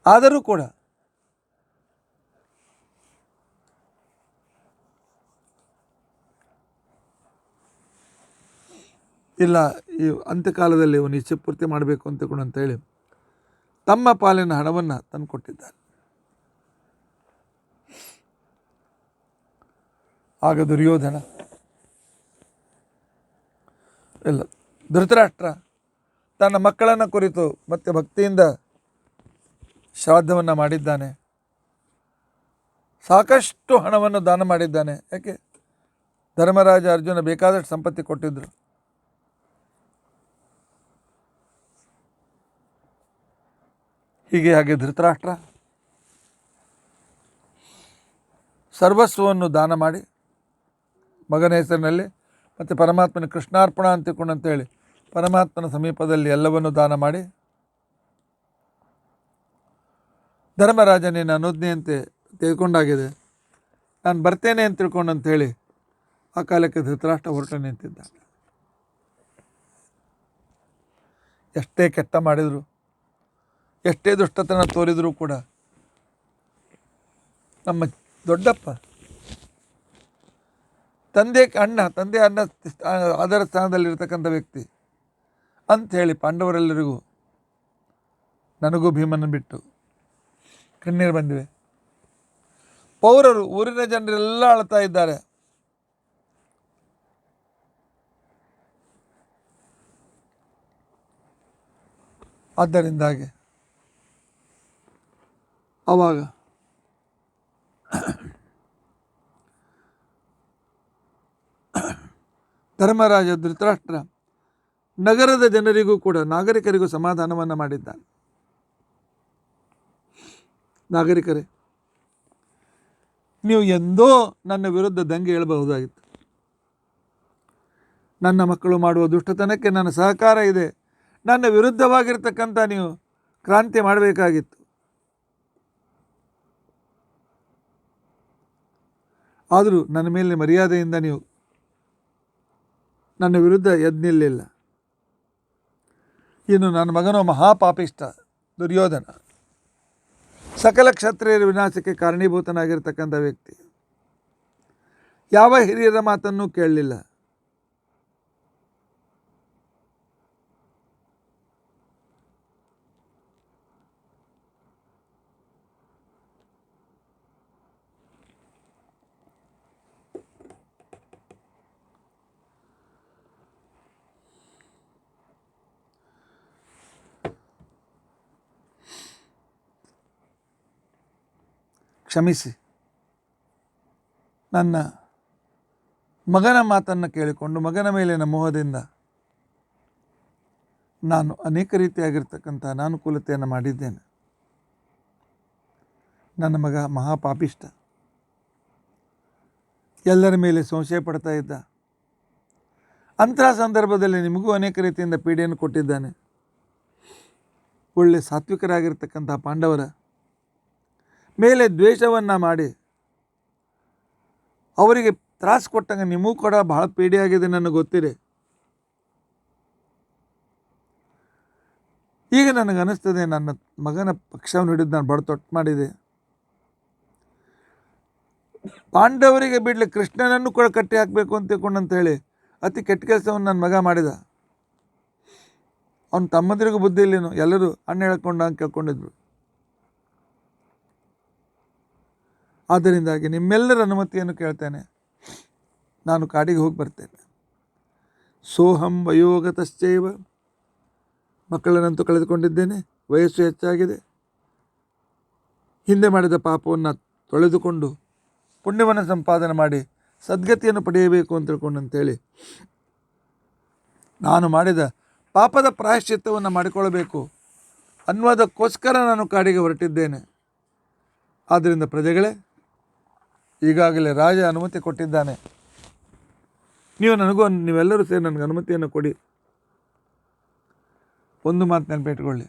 ಆದರೂ ಕೂಡ ಇಲ್ಲ ಈ ಅಂತ್ಯಕಾಲದಲ್ಲಿ ಅವನು ಇಚ್ಛೆ ಪೂರ್ತಿ ಮಾಡಬೇಕು ಅಂತೇಳಿ ತಮ್ಮ ಪಾಲಿನ ಹಣವನ್ನು ತಂದು ಕೊಟ್ಟಿದ್ದಾನೆ. ಆಗ ದುರ್ಯೋಧನ ಇಲ್ಲ ಧೃತರಾಷ್ಟ್ರ ತನ್ನ ಮಕ್ಕಳನ್ನು ಕುರಿತು ಮತ್ತೆ ಭಕ್ತಿಯಿಂದ ಶ್ರಾದ್ದವನ್ನು ಮಾಡಿದ್ದಾನೆ. ಸಾಕಷ್ಟು ಹಣವನ್ನು ದಾನ ಮಾಡಿದ್ದಾನೆ. ಯಾಕೆ? ಧರ್ಮರಾಜ ಅರ್ಜುನ ಬೇಕಾದಷ್ಟು ಸಂಪತ್ತಿ ಕೊಟ್ಟಿದ್ದರು. ಹಾಗೆ ಧೃತರಾಷ್ಟ್ರ ಸರ್ವಸ್ವವನ್ನು ದಾನ ಮಾಡಿ ಮಗನ ಹೆಸರಿನಲ್ಲಿ ಮತ್ತು ಪರಮಾತ್ಮನ ಕೃಷ್ಣಾರ್ಪಣ ಅಂತೇಳಿ ಪರಮಾತ್ಮನ ಸಮೀಪದಲ್ಲಿ ಎಲ್ಲವನ್ನು ದಾನ ಮಾಡಿ ಧರ್ಮರಾಜನಿನ ಅನುಜ್ಞೆಯಂತೆ ತೆಗೆದುಕೊಂಡಾಗಿದೆ, ನಾನು ಬರ್ತೇನೆ ಅಂತ ತಿಳ್ಕೊಂಡಂತೇಳಿ ಆ ಕಾಲಕ್ಕೆ ಧೃತರಾಷ್ಟ್ರ ಹೊರಟು ನಿಂತಿದ್ದಾನೆ. ಎಷ್ಟೇ ಕೆಟ್ಟ ಮಾಡಿದರು, ಎಷ್ಟೇ ದುಷ್ಟತನ ತೋರಿದರೂ ಕೂಡ ನಮ್ಮ ದೊಡ್ಡಪ್ಪ ತಂದೆ ಅಣ್ಣ ಆಧಾರ ಸ್ಥಾನದಲ್ಲಿರ್ತಕ್ಕಂಥ ವ್ಯಕ್ತಿ ಅಂಥೇಳಿ ಪಾಂಡವರೆಲ್ಲರಿಗೂ ನನಗೂ ಭೀಮನ ಬಿಟ್ಟು ಕಣ್ಣೀರು ಬಂದಿವೆ. ಪೌರರು ಊರಿನ ಜನರೆಲ್ಲ ಅಳ್ತಾ ಇದ್ದಾರೆ. ಆದ್ದರಿಂದಾಗಿ ಆವಾಗ ಧರ್ಮರಾಜ ಧೃತರಾಷ್ಟ್ರ ನಗರದ ಜನರಿಗೂ ಕೂಡ ನಾಗರಿಕರಿಗೂ ಸಮಾಧಾನವನ್ನು ಮಾಡಿದ್ದಾನೆ. ನಾಗರಿಕರೇ, ನೀವು ಎಂದೋ ನನ್ನ ವಿರುದ್ಧ ದಂಗೆ ಏಳಬಹುದಾಗಿತ್ತು. ನನ್ನ ಮಕ್ಕಳು ಮಾಡುವ ದುಷ್ಟತನಕ್ಕೆ ನನ್ನ ಸಹಕಾರ ಇದೆ, ನನ್ನ ವಿರುದ್ಧವಾಗಿರ್ತಕ್ಕಂಥ ನೀವು ಕ್ರಾಂತಿ ಮಾಡಬೇಕಾಗಿತ್ತು. ಆದರೂ ನನ್ನ ಮೇಲೆ ಮರ್ಯಾದೆಯಿಂದ ನೀವು ನನ್ನ ವಿರುದ್ಧ ಎದ್ದು ನಿಲ್ಲಿಲ್ಲ. ಇನ್ನು ನನ್ನ ಮಗನೋ ಮಹಾಪಾಪಿಷ್ಟ ದುರ್ಯೋಧನ, ಸಕಲ ಕ್ಷತ್ರಿಯರ ವಿನಾಶಕ್ಕೆ ಕಾರಣೀಭೂತನಾಗಿರ್ತಕ್ಕಂಥ ವ್ಯಕ್ತಿ, ಯಾವ ಹಿರಿಯರ ಮಾತನ್ನೂ ಕೇಳಲಿಲ್ಲ. ಕ್ಷಮಿಸಿ, ನನ್ನ ಮಗನ ಮಾತನ್ನು ಕೇಳಿಕೊಂಡು ಮಗನ ಮೇಲಿನ ಮೋಹದಿಂದ ನಾನು ಅನೇಕ ರೀತಿಯಾಗಿರ್ತಕ್ಕಂಥ ಅನಾನುಕೂಲತೆಯನ್ನು ಮಾಡಿದ್ದೇನೆ. ನನ್ನ ಮಗ ಮಹಾಪಾಪಿಷ್ಟ, ಎಲ್ಲರ ಮೇಲೆ ಸಂಶಯ ಪಡ್ತಾ ಇದ್ದ. ಅಂತಹ ಸಂದರ್ಭದಲ್ಲಿ ನಿಮಗೂ ಅನೇಕ ರೀತಿಯಿಂದ ಪೀಡೆಯನ್ನು ಕೊಟ್ಟಿದ್ದಾನೆ. ಒಳ್ಳೆ ಸಾತ್ವಿಕರಾಗಿರ್ತಕ್ಕಂಥ ಪಾಂಡವರ ಮೇಲೆ ದ್ವೇಷವನ್ನು ಮಾಡಿ ಅವರಿಗೆ ತ್ರಾಸು ಕೊಟ್ಟಂಗೆ ನಿಮಗೂ ಕೂಡ ಬಹಳ ಪೀಡೆಯಾಗಿದೆ, ನನಗೆ ಗೊತ್ತಿದೆ. ಈಗ ನನಗನ್ನಿಸ್ತದೆ ನನ್ನ ಮಗನ ಪಕ್ಷವನ್ನು ಹಿಡಿದು ನಾನು ಬಡತೊಟ್ಟು ಮಾಡಿದೆ. ಪಾಂಡವರಿಗೆ ಬಿಡಲಿ ಕೃಷ್ಣನನ್ನು ಕೂಡ ಕಟ್ಟಿ ಹಾಕಬೇಕು ಅಂತ ಹೇಳಿ ಅತಿ ಕೆಟ್ಟ ಕೆಲಸವನ್ನು ನನ್ನ ಮಗ ಮಾಡಿದ. ಅವನ ತಮ್ಮಂದಿರಿಗೂ ಬುದ್ಧಿ ಇಲ್ಲೇನು, ಎಲ್ಲರೂ ಅಣ್ಣ ಹೇಳ್ಕೊಂಡು ಹಂಗೆ ಕೇಳ್ಕೊಂಡಿದ್ರು. ಆದ್ದರಿಂದಾಗಿ ನಿಮ್ಮೆಲ್ಲರ ಅನುಮತಿಯನ್ನು ಕೇಳ್ತೇನೆ, ನಾನು ಕಾಡಿಗೆ ಹೋಗಿ ಬರ್ತೇನೆ. ಸೋಹಂ ವಯೋಗತಶ್ಚೈವ, ಮಕ್ಕಳನ್ನಂತೂ ಕಳೆದುಕೊಂಡಿದ್ದೇನೆ, ವಯಸ್ಸು ಹೆಚ್ಚಾಗಿದೆ. ಹಿಂದೆ ಮಾಡಿದ ಪಾಪವನ್ನು ತೊಳೆದುಕೊಂಡು ಪುಣ್ಯವನ್ನು ಸಂಪಾದನೆ ಮಾಡಿ ಸದ್ಗತಿಯನ್ನು ಪಡೆಯಬೇಕು ಅಂತ ತಿಳ್ಕೊಂಡಂತೇಳಿ ನಾನು ಮಾಡಿದ ಪಾಪದ ಪ್ರಾಯಶ್ಚಿತ್ತವನ್ನು ಮಾಡಿಕೊಳ್ಳಬೇಕು ಅನ್ನೋದಕ್ಕೋಸ್ಕರ ನಾನು ಕಾಡಿಗೆ ಹೊರಟಿದ್ದೇನೆ. ಆದ್ದರಿಂದ ಪ್ರಜೆಗಳೇ, ಈಗಾಗಲೇ ರಾಜ ಅನುಮತಿ ಕೊಟ್ಟಿದ್ದಾನೆ. ನೀವೆಲ್ಲರೂ ಸೇರಿ ನನಗೆ ಅನುಮತಿಯನ್ನು ಕೊಡಿ. ಒಂದು ಮಾತು ನೆನಪಿಟ್ಕೊಳ್ಳಿ,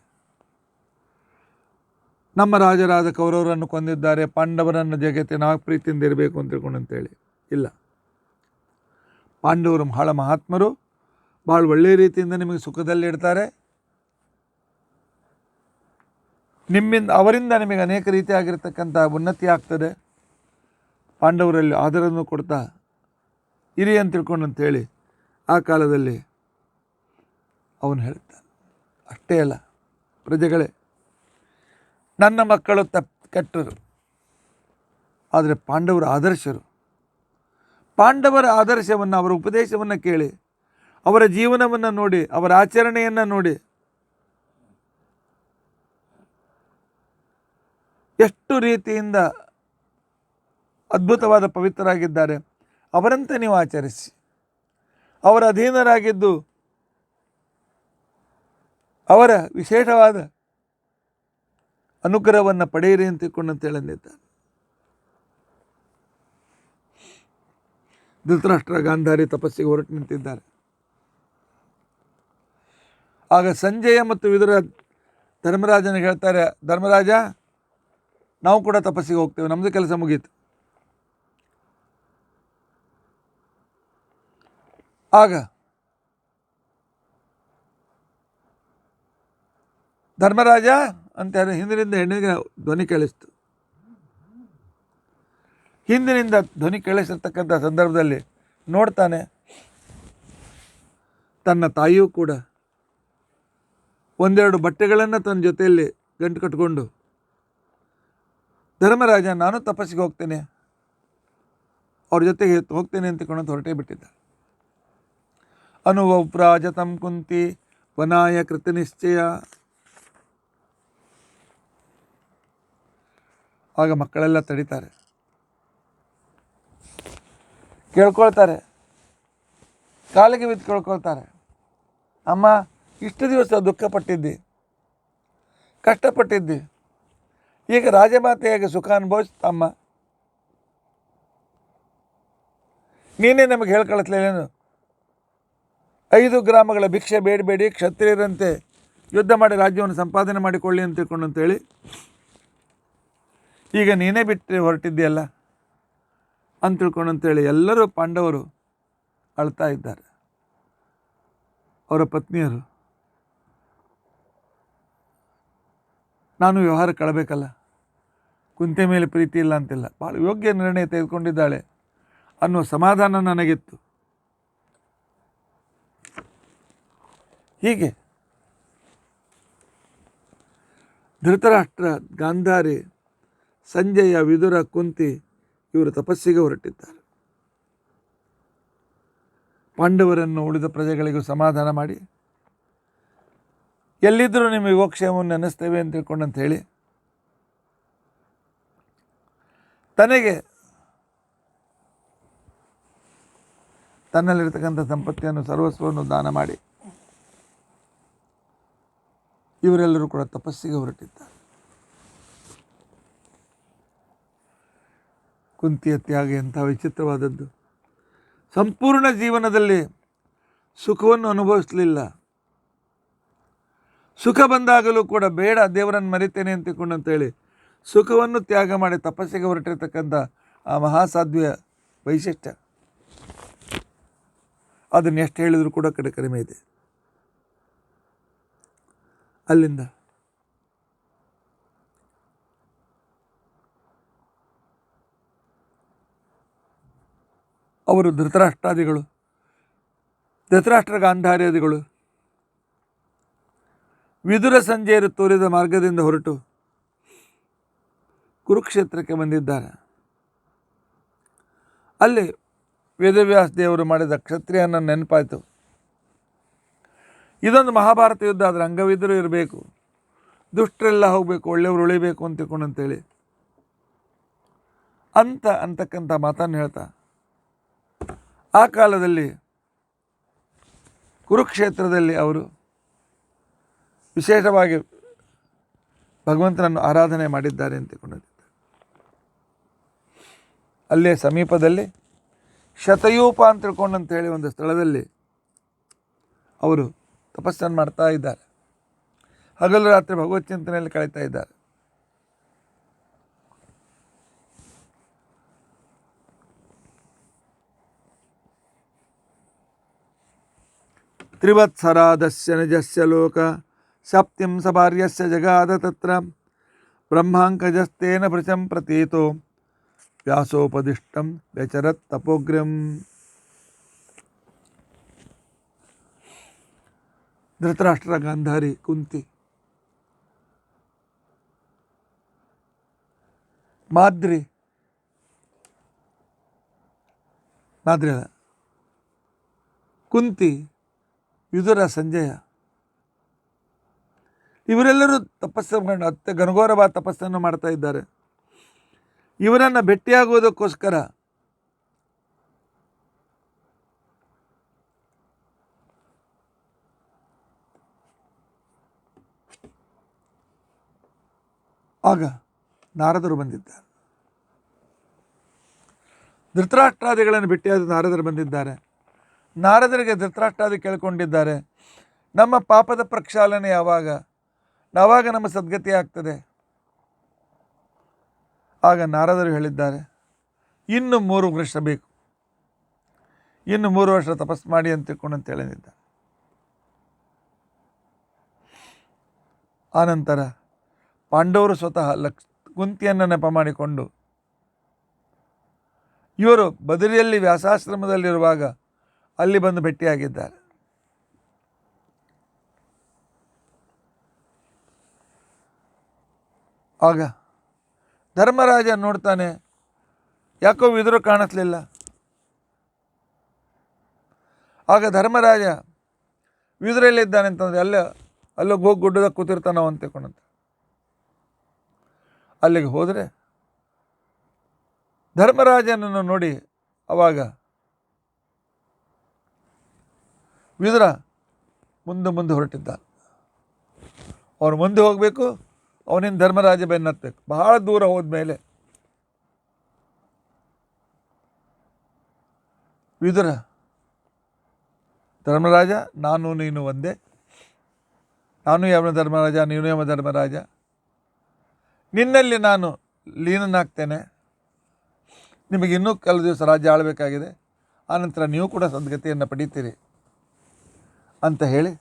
ನಮ್ಮ ರಾಜರಾದ ಕೌರವರನ್ನು ಕೊಂದಿದ್ದಾರೆ, ಪಾಂಡವರನ್ನು ಜಗತ್ತೆ ನಾವು ಪ್ರೀತಿಯಿಂದ ಇರಬೇಕು ಅಂತ ತಿಳ್ಕೊಂಡಂತೇಳಿ ಇಲ್ಲ. ಪಾಂಡವರು ಬಹಳ ಮಹಾತ್ಮರು, ಭಾಳ ಒಳ್ಳೆಯ ರೀತಿಯಿಂದ ನಿಮಗೆ ಸುಖದಲ್ಲಿ ಇಡ್ತಾರೆ. ಅವರಿಂದ ನಿಮಗೆ ಅನೇಕ ರೀತಿಯಾಗಿರ್ತಕ್ಕಂಥ ಉನ್ನತಿ ಆಗ್ತದೆ. ಪಾಂಡವರಲ್ಲಿ ಆದರನ್ನು ಕೊಡ್ತಾ ಇರಿ ಅಂತ ತಿಳ್ಕೊಂಡಂತೇಳಿ ಆ ಕಾಲದಲ್ಲಿ ಅವನು ಹೇಳ್ತಾನೆ, ಅಷ್ಟೇ ಅಲ್ಲ ಪ್ರಜೆಗಳೇ, ನನ್ನ ಮಕ್ಕಳು ಕೆಟ್ಟರು, ಆದರೆ ಪಾಂಡವರು ಆದರ್ಶರು. ಪಾಂಡವರ ಆದರ್ಶವನ್ನು, ಅವರ ಉಪದೇಶವನ್ನು ಕೇಳಿ, ಅವರ ಜೀವನವನ್ನು ನೋಡಿ, ಅವರ ಆಚರಣೆಯನ್ನು ನೋಡಿ ಎಷ್ಟು ರೀತಿಯಿಂದ ಅದ್ಭುತವಾದ ಪವಿತ್ರರಾಗಿದ್ದಾರೆ. ಅವರಂತೆ ನೀವು ಆಚರಿಸಿ, ಅವರ ಅಧೀನರಾಗಿದ್ದು ಅವರ ವಿಶೇಷವಾದ ಅನುಗ್ರಹವನ್ನು ಪಡೆಯಿರಿ ಅಂತ ಹೇಳಂದಿದ್ದಾನೆ. ಧೃತರಾಷ್ಟ್ರ ಗಾಂಧಾರಿ ತಪಸ್ಸಿಗೆ ಹೊರಟು ನಿಂತಿದ್ದಾರೆ. ಆಗ ಸಂಜಯ ಮತ್ತು ವಿದುರ ಧರ್ಮರಾಜನಿಗೆ ಹೇಳ್ತಾರೆ, ಧರ್ಮರಾಜ, ನಾವು ಕೂಡ ತಪಸ್ಸಿಗೆ ಹೋಗ್ತೇವೆ, ನಮ್ಮದು ಕೆಲಸ ಮುಗೀತು. ಆಗ ಧರ್ಮರಾಜ ಅಂತ ಹಿಂದಿನಿಂದ ಹೆಣ್ಣಿಗೆ ಧ್ವನಿ ಕೇಳಿಸ್ತು. ಹಿಂದಿನಿಂದ ಧ್ವನಿ ಕೇಳಿಸಿರ್ತಕ್ಕಂಥ ಸಂದರ್ಭದಲ್ಲಿ ನೋಡ್ತಾನೆ, ತನ್ನ ತಾಯಿಯೂ ಕೂಡ ಒಂದೆರಡು ಬಟ್ಟೆಗಳನ್ನು ತನ್ನ ಜೊತೆಯಲ್ಲಿ ಗಂಟು ಕಟ್ಕೊಂಡು, ಧರ್ಮರಾಜ ನಾನು ತಪಸ್ಸಿಗೆ ಹೋಗ್ತೇನೆ, ಅವ್ರ ಜೊತೆಗೆ ಹೋಗ್ತೇನೆ ಅಂತಕೊಂಡು ಹೊರಟೇ ಬಿಟ್ಟಿದ್ದ. ಅನುವವ್ರಾಜತಂ ಕುಂತಿ ವನಾಯ ಕೃತ ನಿಶ್ಚಯ. ಆಗ ಮಕ್ಕಳೆಲ್ಲ ತಡೀತಾರೆ, ಕೇಳ್ಕೊಳ್ತಾರೆ, ಕಾಲಿಗೆ ಬಿದ್ದು ಕೇಳ್ಕೊಳ್ತಾರೆ, ಅಮ್ಮ ಇಷ್ಟು ದಿವಸ ದುಃಖಪಟ್ಟಿದ್ದಿ, ಕಷ್ಟಪಟ್ಟಿದ್ದಿ, ಈಗ ರಾಜಮಾತೆಯಾಗಿ ಸುಖ ಅನುಭವಿಸ್ತಮ್ಮ, ನೀನೇ ನಮಗೆ ಹೇಳ್ಕೊಳ್ತಲೇನು, 5 ಗ್ರಾಮಗಳ ಭಿಕ್ಷೆ ಬೇಡಬೇಡಿ, ಕ್ಷತ್ರಿಯರಂತೆ ಯುದ್ಧ ಮಾಡಿ ರಾಜ್ಯವನ್ನು ಸಂಪಾದನೆ ಮಾಡಿಕೊಳ್ಳಿ ಅಂತ ತಿಳ್ಕೊಂಡು ಅಂತೇಳಿ ಈಗ ನೀನೇ ಬಿಟ್ಟು ಹೊರಟಿದ್ದೀಯಲ್ಲ ಅಂತ ತಿಳ್ಕೊಂಡು ಅಂತೇಳಿ ಎಲ್ಲರೂ ಪಾಂಡವರು ಅಳ್ತಾ ಇದ್ದಾರೆ. ಅವರ ಪತ್ನಿಯರು, ನಾನು ವ್ಯವಹಾರ ಕಳಬೇಕಲ್ಲ, ಕುಂತೆ ಮೇಲೆ ಪ್ರೀತಿ ಇಲ್ಲ ಅಂತಿಲ್ಲ, ಭಾಳ ಯೋಗ್ಯ ನಿರ್ಣಯ ತೆಗೆದುಕೊಂಡಿದ್ದಾಳೆ ಅನ್ನೋ ಸಮಾಧಾನ ನನಗಿತ್ತು. ಹೀಗೆ ಧೃತರಾಷ್ಟ್ರ, ಗಾಂಧಾರಿ, ಸಂಜಯ, ವಿದುರ, ಕುಂತಿ ಇವರು ತಪಸ್ಸಿಗೆ ಹೊರಟಿದ್ದಾರೆ. ಪಾಂಡವರನ್ನು ಉಳಿದ ಪ್ರಜೆಗಳಿಗೂ ಸಮಾಧಾನ ಮಾಡಿ, ಎಲ್ಲಿದ್ದರೂ ನಿಮ್ಮ ಯೋಗಕ್ಷೇಮವನ್ನು ನೆನೆಸ್ತೇವೆ ಅಂತ ತಿಳ್ಕೊಂಡಂತ ಹೇಳಿ ತನಗೆ ತನ್ನಲ್ಲಿರ್ತಕ್ಕಂಥ ಸಂಪತ್ತಿಯನ್ನು ಸರ್ವಸ್ವವನ್ನು ದಾನ ಮಾಡಿ ಇವರೆಲ್ಲರೂ ಕೂಡ ತಪಸ್ಸಿಗೆ ಹೊರಟಿದ್ದಾರೆ. ಕುಂತಿಯ ತ್ಯಾಗ ಎಂಥ ವಿಚಿತ್ರವಾದದ್ದು. ಸಂಪೂರ್ಣ ಜೀವನದಲ್ಲಿ ಸುಖವನ್ನು ಅನುಭವಿಸಲಿಲ್ಲ. ಸುಖ ಬಂದಾಗಲೂ ಕೂಡ ಬೇಡ, ದೇವರನ್ನು ಮರಿತೇನೆ ಅಂತೇಳಿ ಸುಖವನ್ನು ತ್ಯಾಗ ಮಾಡಿ ತಪಸ್ಸಿಗೆ ಹೊರಟಿರ್ತಕ್ಕಂಥ ಆ ಮಹಾಸಾಧ್ವಿಯ ವೈಶಿಷ್ಟ್ಯ, ಅದನ್ನು ಎಷ್ಟು ಹೇಳಿದರೂ ಕೂಡ ಕಡಿಮೆ ಇದೆ. ಅಲ್ಲಿಂದ ಅವರು ಧೃತರಾಷ್ಟ್ರ ಗಾಂಧಾರ್ಯಾದಿಗಳು ವಿದುರ ಸಂಜೆಯರು ತೋರಿದ ಮಾರ್ಗದಿಂದ ಹೊರಟು ಕುರುಕ್ಷೇತ್ರಕ್ಕೆ ಬಂದಿದ್ದಾರೆ. ಅಲ್ಲಿ ವೇದವ್ಯಾಸ ದೇವರು ಮಾಡಿದ ಕ್ಷತ್ರಿಯನ ನೆನಪಾಯಿತು. ಇದೊಂದು ಮಹಾಭಾರತ ಯುದ್ಧ, ಅದರ ಅಂಗವಿದ್ದರೂ ಇರಬೇಕು, ದುಷ್ಟರೆಲ್ಲ ಹೋಗಬೇಕು, ಒಳ್ಳೆಯವರು ಉಳಿಬೇಕು ಅಂತ ತಿಳ್ಕೊಂಡಂತೇಳಿ ಅಂತಕ್ಕಂಥ ಮಾತನ್ನು ಹೇಳ್ತಾ, ಆ ಕಾಲದಲ್ಲಿ ಕುರುಕ್ಷೇತ್ರದಲ್ಲಿ ಅವರು ವಿಶೇಷವಾಗಿ ಭಗವಂತನನ್ನು ಆರಾಧನೆ ಮಾಡಿದ್ದಾರೆ ಅಂತ ತಿಳ್ಕೊಂಡಿದ್ದಾರೆ. ಅಲ್ಲೇ ಸಮೀಪದಲ್ಲಿ ಶತಯೂಪ ಅಂತ ತಿಳ್ಕೊಂಡಂತೇಳಿ ಒಂದು ಸ್ಥಳದಲ್ಲಿ ಅವರು ತಪಸ್ಸನ್ನು ಮಾಡ್ತಾ ಇದ್ದಾರೆ. ಹಗಲು ರಾತ್ರಿ ಭಗವತ್ ಚಿಂತನೆಯಲ್ಲಿ ಕಳೀತಾ ಇದ್ದಾರೆ. ತ್ರಿವತ್ಸರಾದಸ್ಯ ನಿಜಸ್ಯ ಲೋಕ ಸಪ್ತಿಂ ಸಭಾರ್ಯಸ್ಯ ಜಗಾದ ತತ್ರ ಬ್ರಹ್ಮಾಂಕಜಸ್ತೇನ ಭೃಶಂ ಪ್ರತೀತೋ ವ್ಯಾಸೋಪದಿಷ್ಟಂ ವ್ಯಚರತ್ ತಪೋಗ್ರಂ. ಧೃತರಾಷ್ಟ್ರ, ಗಾಂಧಾರಿ, ಕುಂತಿ, ಮಾದ್ರಿ ಅಲ್ಲ, ಕುಂತಿ, ವಿದುರ, ಸಂಜಯ ಇವರೆಲ್ಲರೂ ತಪಸ್ಸು ಮಾಡಿ ಘನಘೋರವಾದ ತಪಸ್ಸನ್ನು ಮಾಡ್ತಾ ಇದ್ದಾರೆ. ಇವರನ್ನು ಭೇಟಿಯಾಗುವುದಕ್ಕೋಸ್ಕರ ಆಗ ನಾರದರು ಬಂದಿದ್ದಾರೆ. ಧೃತರಾಷ್ಟ್ರಾದಿಗಳನ್ನು ಭೇಟಿಯಾದ ನಾರದರು ಬಂದಿದ್ದಾರೆ. ನಾರದರಿಗೆ ಧೃತರಾಷ್ಟ್ರಾದಿ ಕೇಳಿಕೊಂಡಿದ್ದಾರೆ, ನಮ್ಮ ಪಾಪದ ಪ್ರಕ್ಷಾಳನೆ ಯಾವಾಗ ನಮ್ಮ ಸದ್ಗತಿ ಆಗ್ತದೆ? ಆಗ ನಾರದರು ಹೇಳಿದ್ದಾರೆ, ಇನ್ನು 3 ವರ್ಷ ಬೇಕು, ಇನ್ನು 3 ವರ್ಷ ತಪಸ್ಸು ಮಾಡಿ ಅಂತ ತಿಳ್ಕೊಂಡು ಹೇಳಿದ್ದಾರೆ. ಆನಂತರ ಪಾಂಡವರು ಸ್ವತಃ ಕುಂತಿಯನ್ನು ನೆಪ ಮಾಡಿಕೊಂಡು ಇವರು ಬದರಿಯಲ್ಲಿ ವ್ಯಾಸಾಶ್ರಮದಲ್ಲಿರುವಾಗ ಅಲ್ಲಿ ಬಂದು ಭೇಟಿಯಾಗಿದ್ದಾರೆ. ಆಗ ಧರ್ಮರಾಜ ನೋಡ್ತಾನೆ, ಯಾಕೋ ವಿದುರ ಕಾಣಿಸ್ಲಿಲ್ಲ. ಆಗ ಧರ್ಮರಾಜ ವಿದುರಲ್ಲಿದ್ದಾನೆ ಅಂತಂದರೆ ಅಲ್ಲೋ ಹೋಗಿ ಗುಡ್ಡದಾಗ ಕೂತಿರ್ತಾನವ ಅಂತ ತಿಳ್ಕೊಂಡಂತ ಅಲ್ಲಿಗೆ ಹೋದರೆ ಧರ್ಮರಾಜನನ್ನು ನೋಡಿ ಅವಾಗ ವಿದುರ ಮುಂದೆ ಹೊರಟಿದ್ದಾನೆ. ಅವನು ಮುಂದೆ ಹೋಗಬೇಕು, ಅವನಿಂದ ಧರ್ಮರಾಜ ಬೆನ್ನತ್ತಬೇಕು. ಬಹಳ ದೂರ ಹೋದ್ಮೇಲೆ ವಿದುರ, ಧರ್ಮರಾಜ ನಾನು ನೀನು ಒಂದೇ, ನಾನು ಯಾವ ಧರ್ಮರಾಜ, ನೀನು ಯಾವ ಧರ್ಮರಾಜ, ನಿನ್ನಲ್ಲಿ ನಾನು ಲೀನನಾಗ್ತೇನೆ, ನಿಮಗೆ ಇನ್ನೂ ಕೆಲವು ದಿವಸ ರಾಜ್ಯ ಆಳಬೇಕಾಗಿದೆ, ಆನಂತರ ನೀವು ಕೂಡ ಸದ್ಗತಿಯನ್ನು ಪಡೀತೀರಿ ಅಂತ ಹೇಳಿ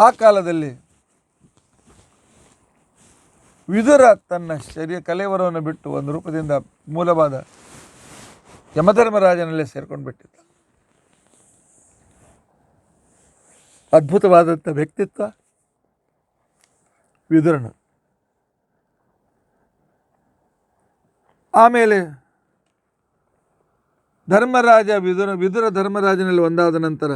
ಆ ಕಾಲದಲ್ಲಿ ವಿದುರ ತನ್ನ ಕಲೇವರವನ್ನು ಬಿಟ್ಟು ಒಂದು ರೂಪದಿಂದ ಮೂಲವಾದ ಯಮಧರ್ಮರಾಜನಲ್ಲೇ ಸೇರ್ಕೊಂಡು ಬಿಟ್ಟಿದ್ದ. ಅದ್ಭುತವಾದಂಥ ವ್ಯಕ್ತಿತ್ವ ವಿದುರನು. ಆಮೇಲೆ ಧರ್ಮರಾಜ ವಿದುರ ಧರ್ಮರಾಜನಲ್ಲಿ ಒಂದಾದ ನಂತರ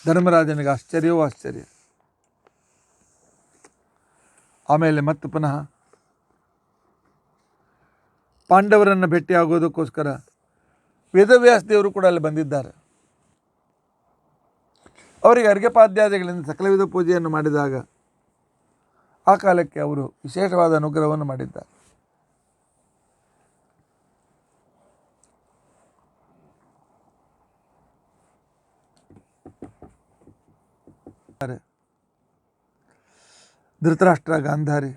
ಧರ್ಮರಾಜನಿಗೆ ಆಶ್ಚರ್ಯವೂ ಆಶ್ಚರ್ಯ. ಆಮೇಲೆ ಮತ್ತೆ ಪುನಃ ಪಾಂಡವರನ್ನು ಭೇಟಿಯಾಗೋದಕ್ಕೋಸ್ಕರ ವೇದವ್ಯಾಸ ದೇವರು ಕೂಡ ಅಲ್ಲಿ ಬಂದಿದ್ದಾರೆ. ಅವರಿಗೆ ಅರ್ಘ್ಯಪಾದ್ಯಾದಿಗಳಿಂದ ಸಕಲವಿಧ ಪೂಜೆಯನ್ನು ಮಾಡಿದಾಗ ಆ ಕಾಲಕ್ಕೆ ಅವರು ವಿಶೇಷವಾದ ಅನುಗ್ರಹವನ್ನು ಮಾಡಿದ್ದಾರೆ. ಧೃತರಾಷ್ಟ್ರ, ಗಾಂಧಾರಿ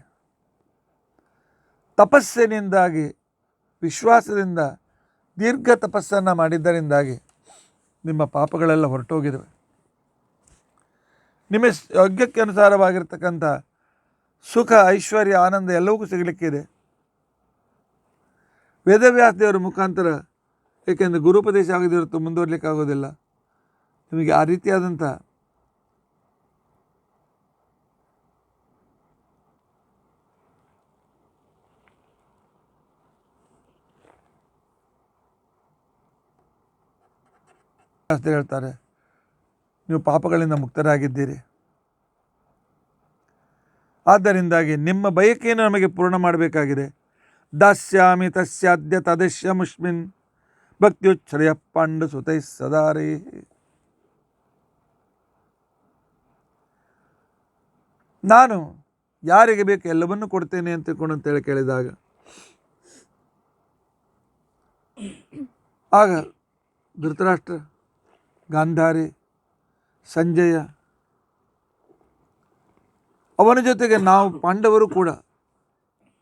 ತಪಸ್ಸಿನಿಂದಾಗಿ, ವಿಶ್ವಾಸದಿಂದ ದೀರ್ಘ ತಪಸ್ಸನ್ನು ಮಾಡಿದ್ದರಿಂದಾಗಿ ನಿಮ್ಮ ಪಾಪಗಳೆಲ್ಲ ಹೊರಟೋಗಿರುವೆ. ನಿಮ್ಮ ಯೋಗ್ಯಕ್ಕೆ ಅನುಸಾರವಾಗಿರ್ತಕ್ಕಂಥ ಸುಖ, ಐಶ್ವರ್ಯ, ಆನಂದ ಎಲ್ಲವೂ ಸಿಗಲಿಕ್ಕಿದೆ. ವೇದವ್ಯಾಸ ದೇವರ ಮುಖಾಂತರ, ಏಕೆಂದರೆ ಗುರುಪದೇಶ ಆಗದಿರುತ್ತೋ ಮುಂದುವರಲಿಕ್ಕಾಗೋದಿಲ್ಲ. ನಿಮಗೆ ಆ ರೀತಿಯಾದಂಥ ಹೇಳ್ತಾರೆ, ನೀವು ಪಾಪಗಳಿಂದ ಮುಕ್ತರಾಗಿದ್ದೀರಿ. ಆದ್ದರಿಂದಾಗಿ ನಿಮ್ಮ ಬಯಕೆಯನ್ನು ನಮಗೆ ಪೂರ್ಣ ಮಾಡಬೇಕಾಗಿದೆ. ದಾಸ್ಯಾಮಿ ತಸ್ಯಾದ್ಯ ತದಶ್ಯ ಮುಷ್ಮಿನ್ ಭಕ್ತಿಯುಚ್ಛ್ರಯ ಪಾಂಡು ಸುತೈ ಸದಾರೇ. ನಾನು ಯಾರಿಗೆ ಬೇಕು ಎಲ್ಲವನ್ನೂ ಕೊಡ್ತೇನೆ ಅಂತ ತಿಳ್ಕೊಂಡಂತೇಳಿ ಕೇಳಿದಾಗ ಆಗ ಧೃತರಾಷ್ಟ್ರ, ಗಾಂಧಾರಿ, ಸಂಜಯ, ಅವನ ಜೊತೆಗೆ ನಾವು ಪಾಂಡವರು ಕೂಡ,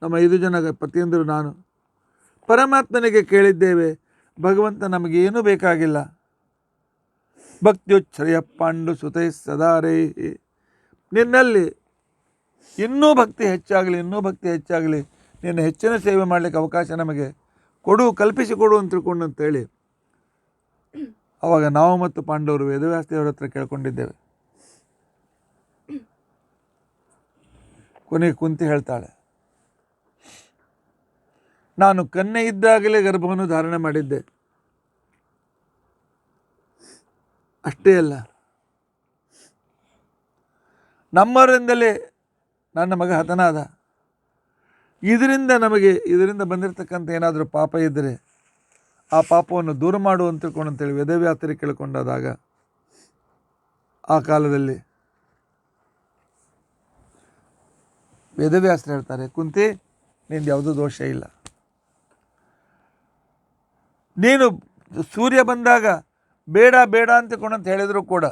ನಮ್ಮ 5 ಜನ ಪತಿಯಂದರು ನಾನು ಪರಮಾತ್ಮನಿಗೆ ಕೇಳಿದ್ದೇವೆ, ಭಗವಂತ ನಮಗೇನೂ ಬೇಕಾಗಿಲ್ಲ. ಭಕ್ತಿಯುಚ್ಛ್ರಯ ಪಾಂಡು ಸುತೈ ಸದಾರೇ. ನಿನ್ನಲ್ಲಿ ಇನ್ನೂ ಭಕ್ತಿ ಹೆಚ್ಚಾಗಲಿ, ನಿನ್ನ ಹೆಚ್ಚಿನ ಸೇವೆ ಮಾಡಲಿಕ್ಕೆ ಅವಕಾಶ ನಮಗೆ ಕೊಡು, ಕಲ್ಪಿಸಿಕೊಡು ಅಂತ ತಿಳ್ಕೊಂಡು ಅಂತೇಳಿ ಆವಾಗ ನಾವು ಮತ್ತು ಪಾಂಡವರು ವೇದವ್ಯಾಸದೇವರ ಹತ್ರ ಕೇಳ್ಕೊಂಡಿದ್ದೇವೆ. ಕೊನೆಗೆ ಕುಂತಿ ಹೇಳ್ತಾಳೆ, ನಾನು ಕನ್ಯೆ ಇದ್ದಾಗಲೇ ಗರ್ಭವನ್ನು ಧಾರಣೆ ಮಾಡಿದ್ದೆ. ಅಷ್ಟೇ ಅಲ್ಲ, ನಮ್ಮವರಿಂದಲೇ ನನ್ನ ಮಗ ಹತನಾದ. ಇದರಿಂದ ಬಂದಿರತಕ್ಕಂಥ ಏನಾದರೂ ಪಾಪ ಇದ್ದರೆ ಆ ಪಾಪವನ್ನು ದೂರ ಮಾಡು ಅಂತ ತಿಳ್ಕೊಂಡಂತೇಳಿ ವೇದವ್ಯಾಸರಿಗೆ ಕೇಳ್ಕೊಂಡಾದಾಗ ಆ ಕಾಲದಲ್ಲಿ ವೇದವ್ಯಾಸರು ಹೇಳ್ತಾರೆ, ಕುಂತಿ, ನಿಂದು ಯಾವುದೂ ದೋಷ ಇಲ್ಲ. ನೀನು ಸೂರ್ಯ ಬಂದಾಗ ಬೇಡ ಬೇಡ ಅಂತಕೊಂಡಂತ ಹೇಳಿದರೂ ಕೂಡ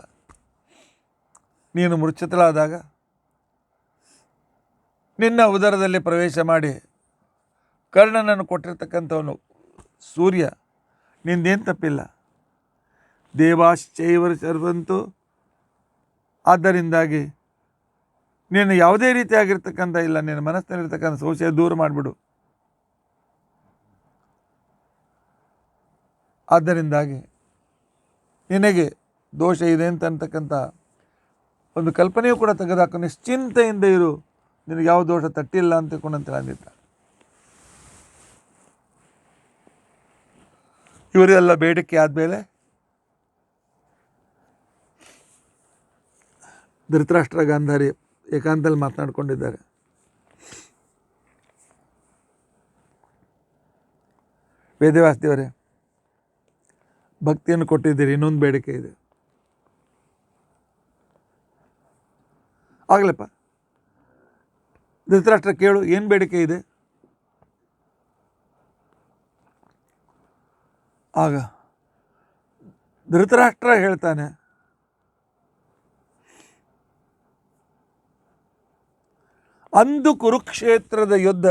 ನೀನು ಮೂರ್ಛಿತಳಾದಾಗ ನಿನ್ನ ಉದರದಲ್ಲಿ ಪ್ರವೇಶ ಮಾಡಿ ಕರ್ಣನನ್ನು ಕೊಟ್ಟಿರ್ತಕ್ಕಂಥವನು ಸೂರ್ಯ, ನಿಂದೇನು ತಪ್ಪಿಲ್ಲ. ದೇವಾಶ್ಚೈವರ ಸರ್ವಂತು, ಆದ್ದರಿಂದಾಗಿ ನೀನು ಯಾವುದೇ ರೀತಿಯಾಗಿರ್ತಕ್ಕಂಥ ಇಲ್ಲ, ನಿನ್ನ ಮನಸ್ಸಿನಲ್ಲಿರ್ತಕ್ಕಂಥ ಸಂಶಯ ದೂರ ಮಾಡಿಬಿಡು. ಆದ್ದರಿಂದಾಗಿ ನಿನಗೆ ದೋಷ ಇದೆ ಅಂತಕ್ಕಂಥ ಒಂದು ಕಲ್ಪನೆಯೂ ಕೂಡ ತೆಗೆದುಹಾಕು, ನಿಶ್ಚಿಂತೆಯಿಂದ ಇರು, ನಿನಗೆ ಯಾವ ದೋಷ ತಟ್ಟಿಲ್ಲ ಅಂತಕೊಂಡಂತ ಅಂದಿದ್ದ. ಇವರೆಲ್ಲ ಬೇಡಿಕೆ ಆದಮೇಲೆ ಧೃತರಾಷ್ಟ್ರ ಗಾಂಧಾರಿ ಏಕಾಂತದಲ್ಲಿ ಮಾತನಾಡ್ಕೊಂಡಿದ್ದಾರೆ. ವೇದವ್ಯಾಸ ದೇವರೇ, ಭಕ್ತಿಯನ್ನು ಕೊಟ್ಟಿದ್ದೀರಿ, ಇನ್ನೊಂದು ಬೇಡಿಕೆ ಇದೆ. ಆಗಲಪ್ಪ, ಧೃತರಾಷ್ಟ್ರ ಕೇಳು, ಏನು ಬೇಡಿಕೆ ಇದೆ? ಆಗ ಧೃತರಾಷ್ಟ್ರ ಹೇಳ್ತಾನೆ, ಅಂದು ಕುರುಕ್ಷೇತ್ರದ ಯುದ್ಧ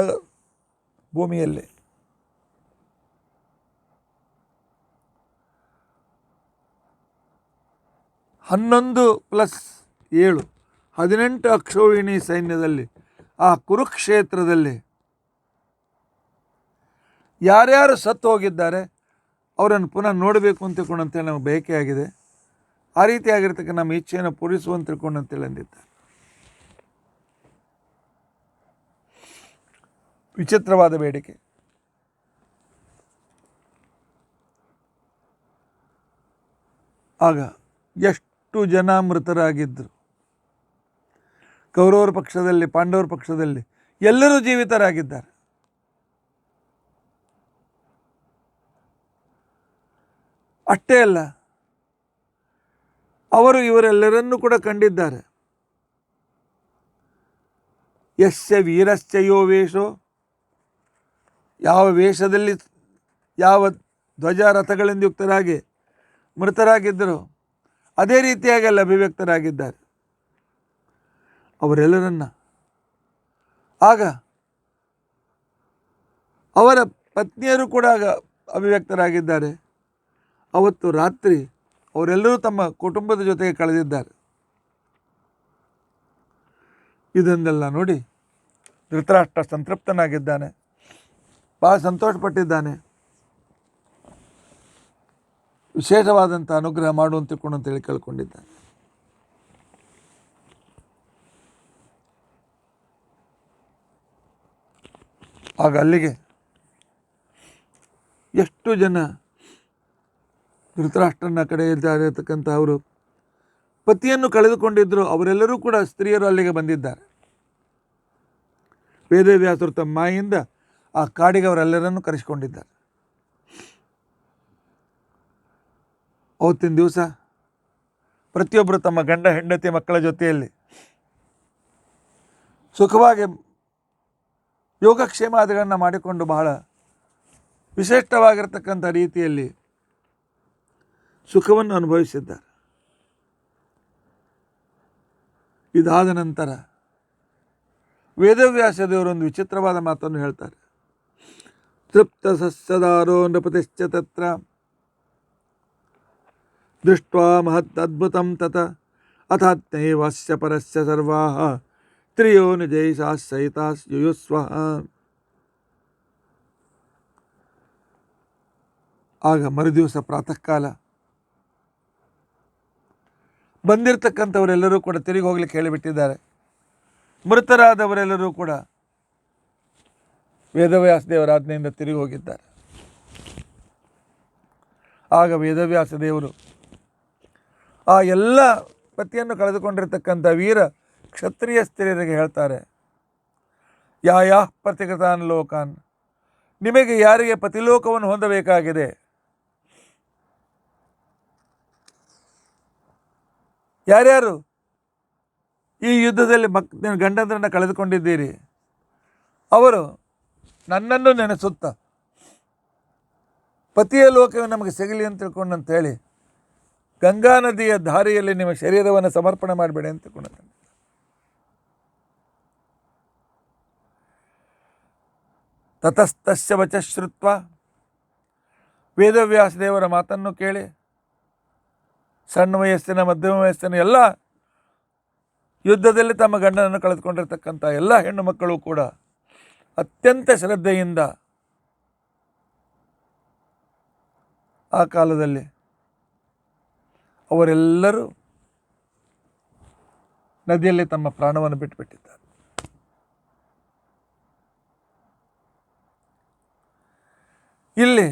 ಭೂಮಿಯಲ್ಲಿ ಹನ್ನೊಂದು ಪ್ಲಸ್ 7 18 ಅಕ್ಷೋಹಿಣಿ ಸೈನ್ಯದಲ್ಲಿ ಆ ಕುರುಕ್ಷೇತ್ರದಲ್ಲಿ ಯಾರ್ಯಾರು ಸತ್ತು ಹೋಗಿದ್ದಾರೆ ಅವರನ್ನು ಪುನಃ ನೋಡಬೇಕು ಅಂತ ತಿಳ್ಕೊಂಡಂತೇಳಿ ನಮಗೆ ಬಯಕೆಯಾಗಿದೆ. ಆ ರೀತಿಯಾಗಿರ್ತಕ್ಕ ನಮ್ಮ ಇಚ್ಛೆಯನ್ನು ಪೂರೈಸುವಂತ ತಿಳ್ಕೊಂಡಂತೇಳಿ ಅಂದಿದ್ದಾರೆ. ವಿಚಿತ್ರವಾದ ಬೇಡಿಕೆ. ಆಗ ಎಷ್ಟು ಜನ ಮೃತರಾಗಿದ್ದರು. ಕೌರವರ ಪಕ್ಷದಲ್ಲಿ, ಪಾಂಡವರ ಪಕ್ಷದಲ್ಲಿ ಎಲ್ಲರೂ ಜೀವಿತರಾಗಿದ್ದಾರೆ. ಅಷ್ಟೇ ಅಲ್ಲ, ಅವರು ಇವರೆಲ್ಲರನ್ನೂ ಕೂಡ ಕಂಡಿದ್ದಾರೆ. ಯಸ್ಯ ವೀರಶ್ಚಯೋ ವೇಷೋ, ಯಾವ ವೇಷದಲ್ಲಿ ಯಾವ ಧ್ವಜ ರಥಗಳಿಂದ ಯುಕ್ತರಾಗಿ ಮೃತರಾಗಿದ್ದರು ಅದೇ ರೀತಿಯಾಗಿ ಅಲ್ಲಿ ಅಭಿವ್ಯಕ್ತರಾಗಿದ್ದಾರೆ ಅವರೆಲ್ಲರನ್ನ. ಆಗ ಅವರ ಪತ್ನಿಯರು ಕೂಡ ಅಭಿವ್ಯಕ್ತರಾಗಿದ್ದಾರೆ. ಅವತ್ತು ರಾತ್ರಿ ಅವರೆಲ್ಲರೂ ತಮ್ಮ ಕುಟುಂಬದ ಜೊತೆಗೆ ಕಳೆದಿದ್ದಾರೆ. ಇದನ್ನೆಲ್ಲ ನೋಡಿ ಧೃತರಾಷ್ಟ್ರ ಸಂತೃಪ್ತನಾಗಿದ್ದಾನೆ, ಭಾಳ ಸಂತೋಷಪಟ್ಟಿದ್ದಾನೆ. ವಿಶೇಷವಾದಂಥ ಅನುಗ್ರಹ ಮಾಡುವಂತ ತಿಳ್ಕೊಂಡು ಅಂತೇಳಿ ಕೇಳ್ಕೊಂಡಿದ್ದಾನೆ. ಆಗ ಅಲ್ಲಿಗೆ ಎಷ್ಟು ಜನ ಧೃತರಾಷ್ಟ್ರನ ಕಡೆ ಇರ್ತಕ್ಕಂಥ ಅವರು ಪತಿಯನ್ನು ಕಳೆದುಕೊಂಡಿದ್ದರು ಅವರೆಲ್ಲರೂ ಕೂಡ ಸ್ತ್ರೀಯರು ಅಲ್ಲಿಗೆ ಬಂದಿದ್ದಾರೆ. ವೇದವ್ಯಾಸರು ತಮ್ಮ ಮಾಯಿಂದ ಆ ಕಾಡಿಗೆ ಅವರೆಲ್ಲರನ್ನು ಕರೆಸಿಕೊಂಡಿದ್ದಾರೆ. ಅವತ್ತಿನ ದಿವಸ ಪ್ರತಿಯೊಬ್ಬರು ತಮ್ಮ ಗಂಡ ಹೆಂಡತಿ ಮಕ್ಕಳ ಜೊತೆಯಲ್ಲಿ ಸುಖವಾಗಿ ಯೋಗಕ್ಷೇಮಾದಿಗಳನ್ನು ಮಾಡಿಕೊಂಡು ಬಹಳ ವಿಶಿಷ್ಟವಾಗಿರ್ತಕ್ಕಂಥ ರೀತಿಯಲ್ಲಿ ಸುಖವನ್ನು ಅನುಭವಿಸಿದ್ದಾರೆ. ಇದಾದ ನಂತರ ವೇದವ್ಯಾಸ ದೇವರೊಂದು ವಿಚಿತ್ರವಾದ ಮಾತನ್ನು ಹೇಳ್ತಾರೆ. ತೃಪ್ತ ಸಸ್ಯದಾರೋ ನೃಪತಿಶ್ಚ ತತ್ರ ದೃಷ್ಟ್ವಾ ಮಹತ್ ಅದ್ಭುತಂ ತತ ಅಥಾತ್ನೈವಸ್ಯ ಪರಸ್ಯ ಸರ್ವಾಃ ತ್ರಿಯೋ ನಿಜೈಷಾಃ ಸಹಿತಾಃ ಯುಯುಸ್ವಃ. ಆಗ ಮರುದಿವಸ ಪ್ರಾತಃ ಕಾಲ ಬಂದಿರತಕ್ಕಂಥವರೆಲ್ಲರೂ ಕೂಡ ತಿರುಗಿ ಹೋಗ್ಲಿಕ್ಕೆ ಹೇಳಿಬಿಟ್ಟಿದ್ದಾರೆ. ಮೃತರಾದವರೆಲ್ಲರೂ ಕೂಡ ವೇದವ್ಯಾಸ ದೇವರ ಆಜ್ಞೆಯಿಂದ ತಿರುಗಿ ಹೋಗಿದ್ದಾರೆ. ಆಗ ವೇದವ್ಯಾಸ ದೇವರು ಆ ಎಲ್ಲ ಪತಿಯನ್ನು ಕಳೆದುಕೊಂಡಿರ್ತಕ್ಕಂಥ ವೀರ ಕ್ಷತ್ರಿಯ ಸ್ತ್ರೀಯರಿಗೆ ಹೇಳ್ತಾರೆ, ಯಾ ಪ್ರತಿಕೃತಾನ್ ಲೋಕಾನ್, ನಿಮಗೆ ಯಾರಿಗೆ ಪತಿಲೋಕವನ್ನು ಹೊಂದಬೇಕಾಗಿದೆ, ಯಾರ್ಯಾರು ಈ ಯುದ್ಧದಲ್ಲಿ ಗಂಡಂದ್ರನ್ನು ಕಳೆದುಕೊಂಡಿದ್ದೀರಿ, ಅವರು ನನ್ನನ್ನು ನೆನೆಸುತ್ತ ಪತಿಯ ಲೋಕವೇ ನಮಗೆ ಸಿಗಲಿ ಅಂತ ತಿಳ್ಕೊಂಡು ಹೇಳಿ ಗಂಗಾ ನದಿಯ ದಾರಿಯಲ್ಲಿ ನಿಮ್ಮ ಶರೀರವನ್ನು ಸಮರ್ಪಣೆ ಮಾಡಬೇಡಿ ಅಂತ ತಿಳ್ಕೊಂಡು ತತಸ್ತಸ್ಯ ವಚ ಶ್ರುತ್ವ, ವೇದವ್ಯಾಸ ದೇವರ ಮಾತನ್ನು ಕೇಳಿ ಸಣ್ಣ ವಯಸ್ಸಿನ ಮಧ್ಯಮ ವಯಸ್ಸಿನ ಎಲ್ಲ ಯುದ್ಧದಲ್ಲಿ ತಮ್ಮ ಗಂಡನನ್ನು ಕಳೆದುಕೊಂಡಿರ್ತಕ್ಕಂಥ ಎಲ್ಲ ಹೆಣ್ಣು ಮಕ್ಕಳು ಕೂಡ ಅತ್ಯಂತ ಶ್ರದ್ಧೆಯಿಂದ ಆ ಕಾಲದಲ್ಲಿ ಅವರೆಲ್ಲರೂ ನದಿಯಲ್ಲಿ ತಮ್ಮ ಪ್ರಾಣವನ್ನು ಬಿಟ್ಟುಬಿಟ್ಟಿದ್ದಾರೆ. ಇಲ್ಲಿ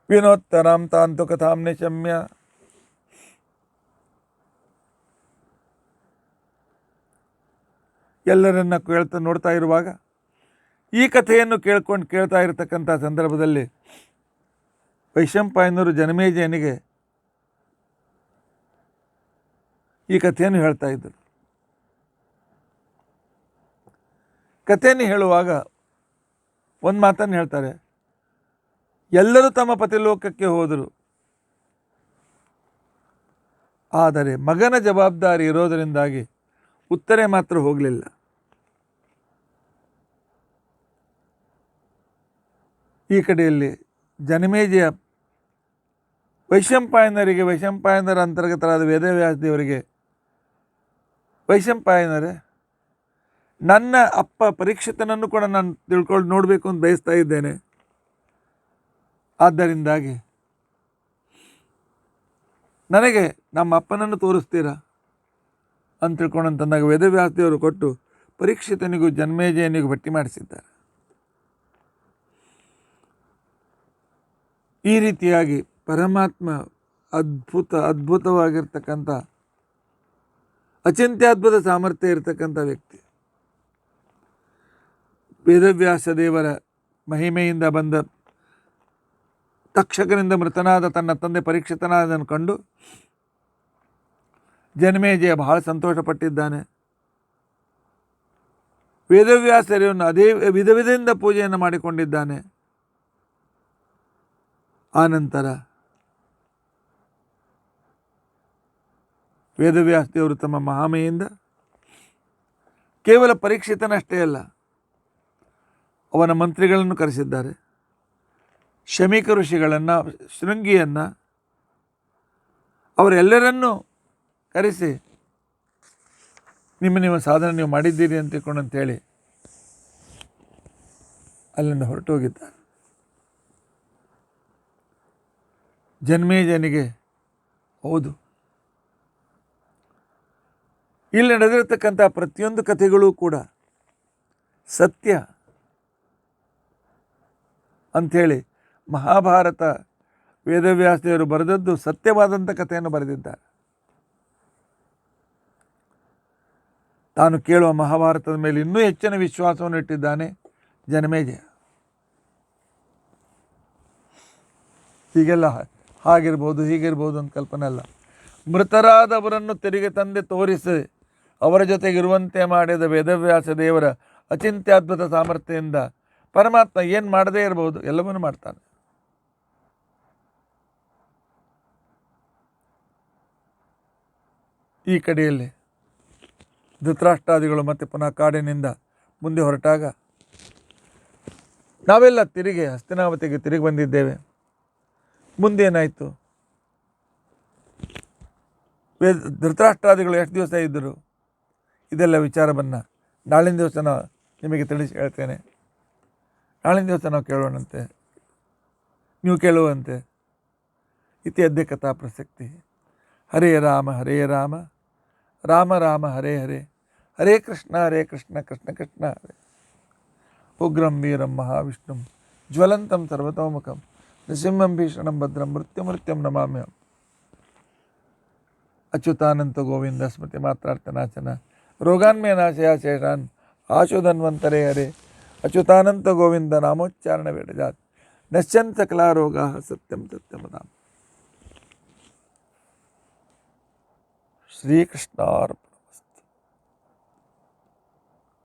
ವಿನೋತ್ತರಾಂ ತಾಂತು ಕಥಾಂ ನಿಶಮ್ಯ, ಎಲ್ಲರನ್ನ ನೋಡ್ತಾ ಇರುವಾಗ ಈ ಕಥೆಯನ್ನು ಕೇಳ್ತಾ ಇರತಕ್ಕಂಥ ಸಂದರ್ಭದಲ್ಲಿ ವೈಶಂಪಾಯನರು ಜನಮೇಜಯನಿಗೆ ಈ ಕಥೆಯನ್ನು ಹೇಳ್ತಾ ಇದ್ದರು. ಕಥೆಯನ್ನು ಹೇಳುವಾಗ ಒಂದು ಮಾತನ್ನು ಹೇಳ್ತಾರೆ, ಎಲ್ಲರೂ ತಮ್ಮ ಪತಿಲೋಕಕ್ಕೆ ಹೋದರು, ಆದರೆ ಮಗನ ಜವಾಬ್ದಾರಿ ಇರೋದರಿಂದಾಗಿ ಉತ್ತರೆ ಮಾತ್ರ ಹೋಗಲಿಲ್ಲ. ಈ ಕಡೆಯಲ್ಲಿ ಜನಮೇಜಯ ವೈಶಂಪಾಯನರ ಅಂತರ್ಗತರಾದ ವೇದವ್ಯಾಸ ದೇವರಿಗೆ, ವೈಶಂಪಾಯನರೇ, ನನ್ನ ಅಪ್ಪ ಪರೀಕ್ಷಿತನನ್ನು ಕೂಡ ನಾನು ನೋಡಬೇಕು ಅಂತ ಬಯಸ್ತಾ ಇದ್ದೇನೆ, ಆದ್ದರಿಂದಾಗಿ ನನಗೆ ನಮ್ಮ ಅಪ್ಪನನ್ನು ತೋರಿಸ್ತೀರಾ ಅಂತ ತಿಳ್ಕೊಂಡಂತಂದಾಗ ವೇದವ್ಯಾಸ ದೇವರು ಕೊಟ್ಟು ಪರೀಕ್ಷಿತನಿಗೂ ಜನಮೇಜಯನಿಗೂ ಭೇಟಿ ಮಾಡಿಸಿದ್ದಾರೆ. ಈ ರೀತಿಯಾಗಿ ಪರಮಾತ್ಮ ಅದ್ಭುತವಾಗಿರ್ತಕ್ಕಂಥ ಅಚಿಂತ್ಯದ್ಭುತ ಸಾಮರ್ಥ್ಯ ಇರತಕ್ಕಂಥ ವ್ಯಕ್ತಿ. ವೇದವ್ಯಾಸ ದೇವರ ಮಹಿಮೆಯಿಂದ ಬಂದ ತಕ್ಷಕನಿಂದ ಮೃತನಾದ ತನ್ನ ತಂದೆ ಪರೀಕ್ಷಿತನಾದನ್ನು ಕಂಡು ಜನಮೇಜಯ ಬಹಳ ಸಂತೋಷಪಟ್ಟಿದ್ದಾನೆ. ವೇದವ್ಯಾಸರನ್ನು ಅದೇ ವಿಧದಿಂದ ಪೂಜೆಯನ್ನು ಮಾಡಿಕೊಂಡಿದ್ದಾನೆ. ಆನಂತರ ವೇದವ್ಯಾಸ ದೇವರು ತಮ್ಮ ಮಹಾಮೆಯಿಂದ ಕೇವಲ ಪರೀಕ್ಷಿತನಷ್ಟೇ ಅಲ್ಲ, ಅವನ ಮಂತ್ರಿಗಳನ್ನು ಕರೆಸಿದ್ದಾರೆ. ಶಮೀಕ ಋಷಿಗಳನ್ನು, ಶೃಂಗಿಯನ್ನು, ಅವರೆಲ್ಲರನ್ನೂ ಕರೆಸಿ ನಿಮ್ಮ ಸಾಧನೆ ನೀವು ಮಾಡಿದ್ದೀರಿ ಅಂತ ತಿಳ್ಕೊಂಡು ಅಂತೇಳಿ ಅಲ್ಲಿಂದ ಹೊರಟು ಹೋಗಿದ್ದಾರೆ. ಜನಮೇಜಯನಿಗೆ ಹೌದು, ಇಲ್ಲಿ ನಡೆದಿರತಕ್ಕಂಥ ಪ್ರತಿಯೊಂದು ಕಥೆಗಳೂ ಕೂಡ ಸತ್ಯ ಅಂಥೇಳಿ ಮಹಾಭಾರತ ವೇದವ್ಯಾಸದೇವರು ಬರೆದದ್ದು ಸತ್ಯವಾದಂಥ ಕಥೆಯನ್ನು ಬರೆದಿದ್ದಾರೆ. ತಾನು ಕೇಳುವ ಮಹಾಭಾರತದ ಮೇಲೆ ಇನ್ನೂ ಹೆಚ್ಚಿನ ವಿಶ್ವಾಸವನ್ನು ಇಟ್ಟಿದ್ದಾನೆ ಜನಮೇಜಯ. ಹೀಗೆಲ್ಲ ಹಾಗಿರ್ಬೋದು ಹೀಗಿರ್ಬೋದು ಅಂತ ಕಲ್ಪನೆ ಅಲ್ಲ. ಮೃತರಾದವರನ್ನು ತಿರುಗಿ ತಂದೆ ತೋರಿಸಿ ಅವರ ಜೊತೆಗಿರುವಂತೆ ಮಾಡಿದ ವೇದವ್ಯಾಸ ದೇವರ ಅಚಿಂತ್ಯದ್ಭುತ ಸಾಮರ್ಥ್ಯದಿಂದ ಪರಮಾತ್ಮ ಏನು ಮಾಡದೇ ಇರಬಹುದು, ಎಲ್ಲವನ್ನೂ ಮಾಡ್ತಾನೆ. ಈ ಕಡೆಯಲ್ಲಿ ಧೃತರಾಷ್ಟ್ರಾದಿಗಳು ಮತ್ತೆ ಪುನಃ ಕಾಡಿನಿಂದ ಮುಂದೆ ಹೊರಟಾಗ ನಾವೆಲ್ಲ ತಿರುಗಿ ಹಸ್ತಿನಾವತಿಗೆ ತಿರುಗಿ ಬಂದಿದ್ದೇವೆ. ಮುಂದೇನಾಯಿತು? ಧೃತರಾಷ್ಟ್ರಾದಿಗಳು ಎಷ್ಟು ದಿವಸ ಇದ್ದರು, ಇದೆಲ್ಲ ವಿಚಾರವನ್ನು ನಾಳಿನ ದಿವಸ ನಿಮಗೆ ತಿಳಿಸಿ ಹೇಳ್ತೇನೆ. ನಾಳಿನ ದಿವಸ ನಾವು ಕೇಳೋಣಂತೆ, ನೀವು ಕೇಳುವಂತೆ. इति अद्य कथा प्रसक्तिः। हरे राम राम राम हरे हरे, हरे कृष्ण कृष्ण कृष्ण हरे। उग्रं वीरं महाविष्णुं ज्वलन्तं सर्वतोमुखं नृसिंहं भीषणं भद्रं मृत्युमृत्युं नमाम्यहम्। अच्युतानंत गोविंद स्मृति मात्रार्थनाशन रोगान्मे नाशया शेषान् आशु धन्वन्तरे हरे। अच्युतानंत गोविंद नामोच्चारण वेदजात नश्यन् सकला रोगाः सत्यं सत्यं वदामि। श्रीकृष्णार्पणमस्तु।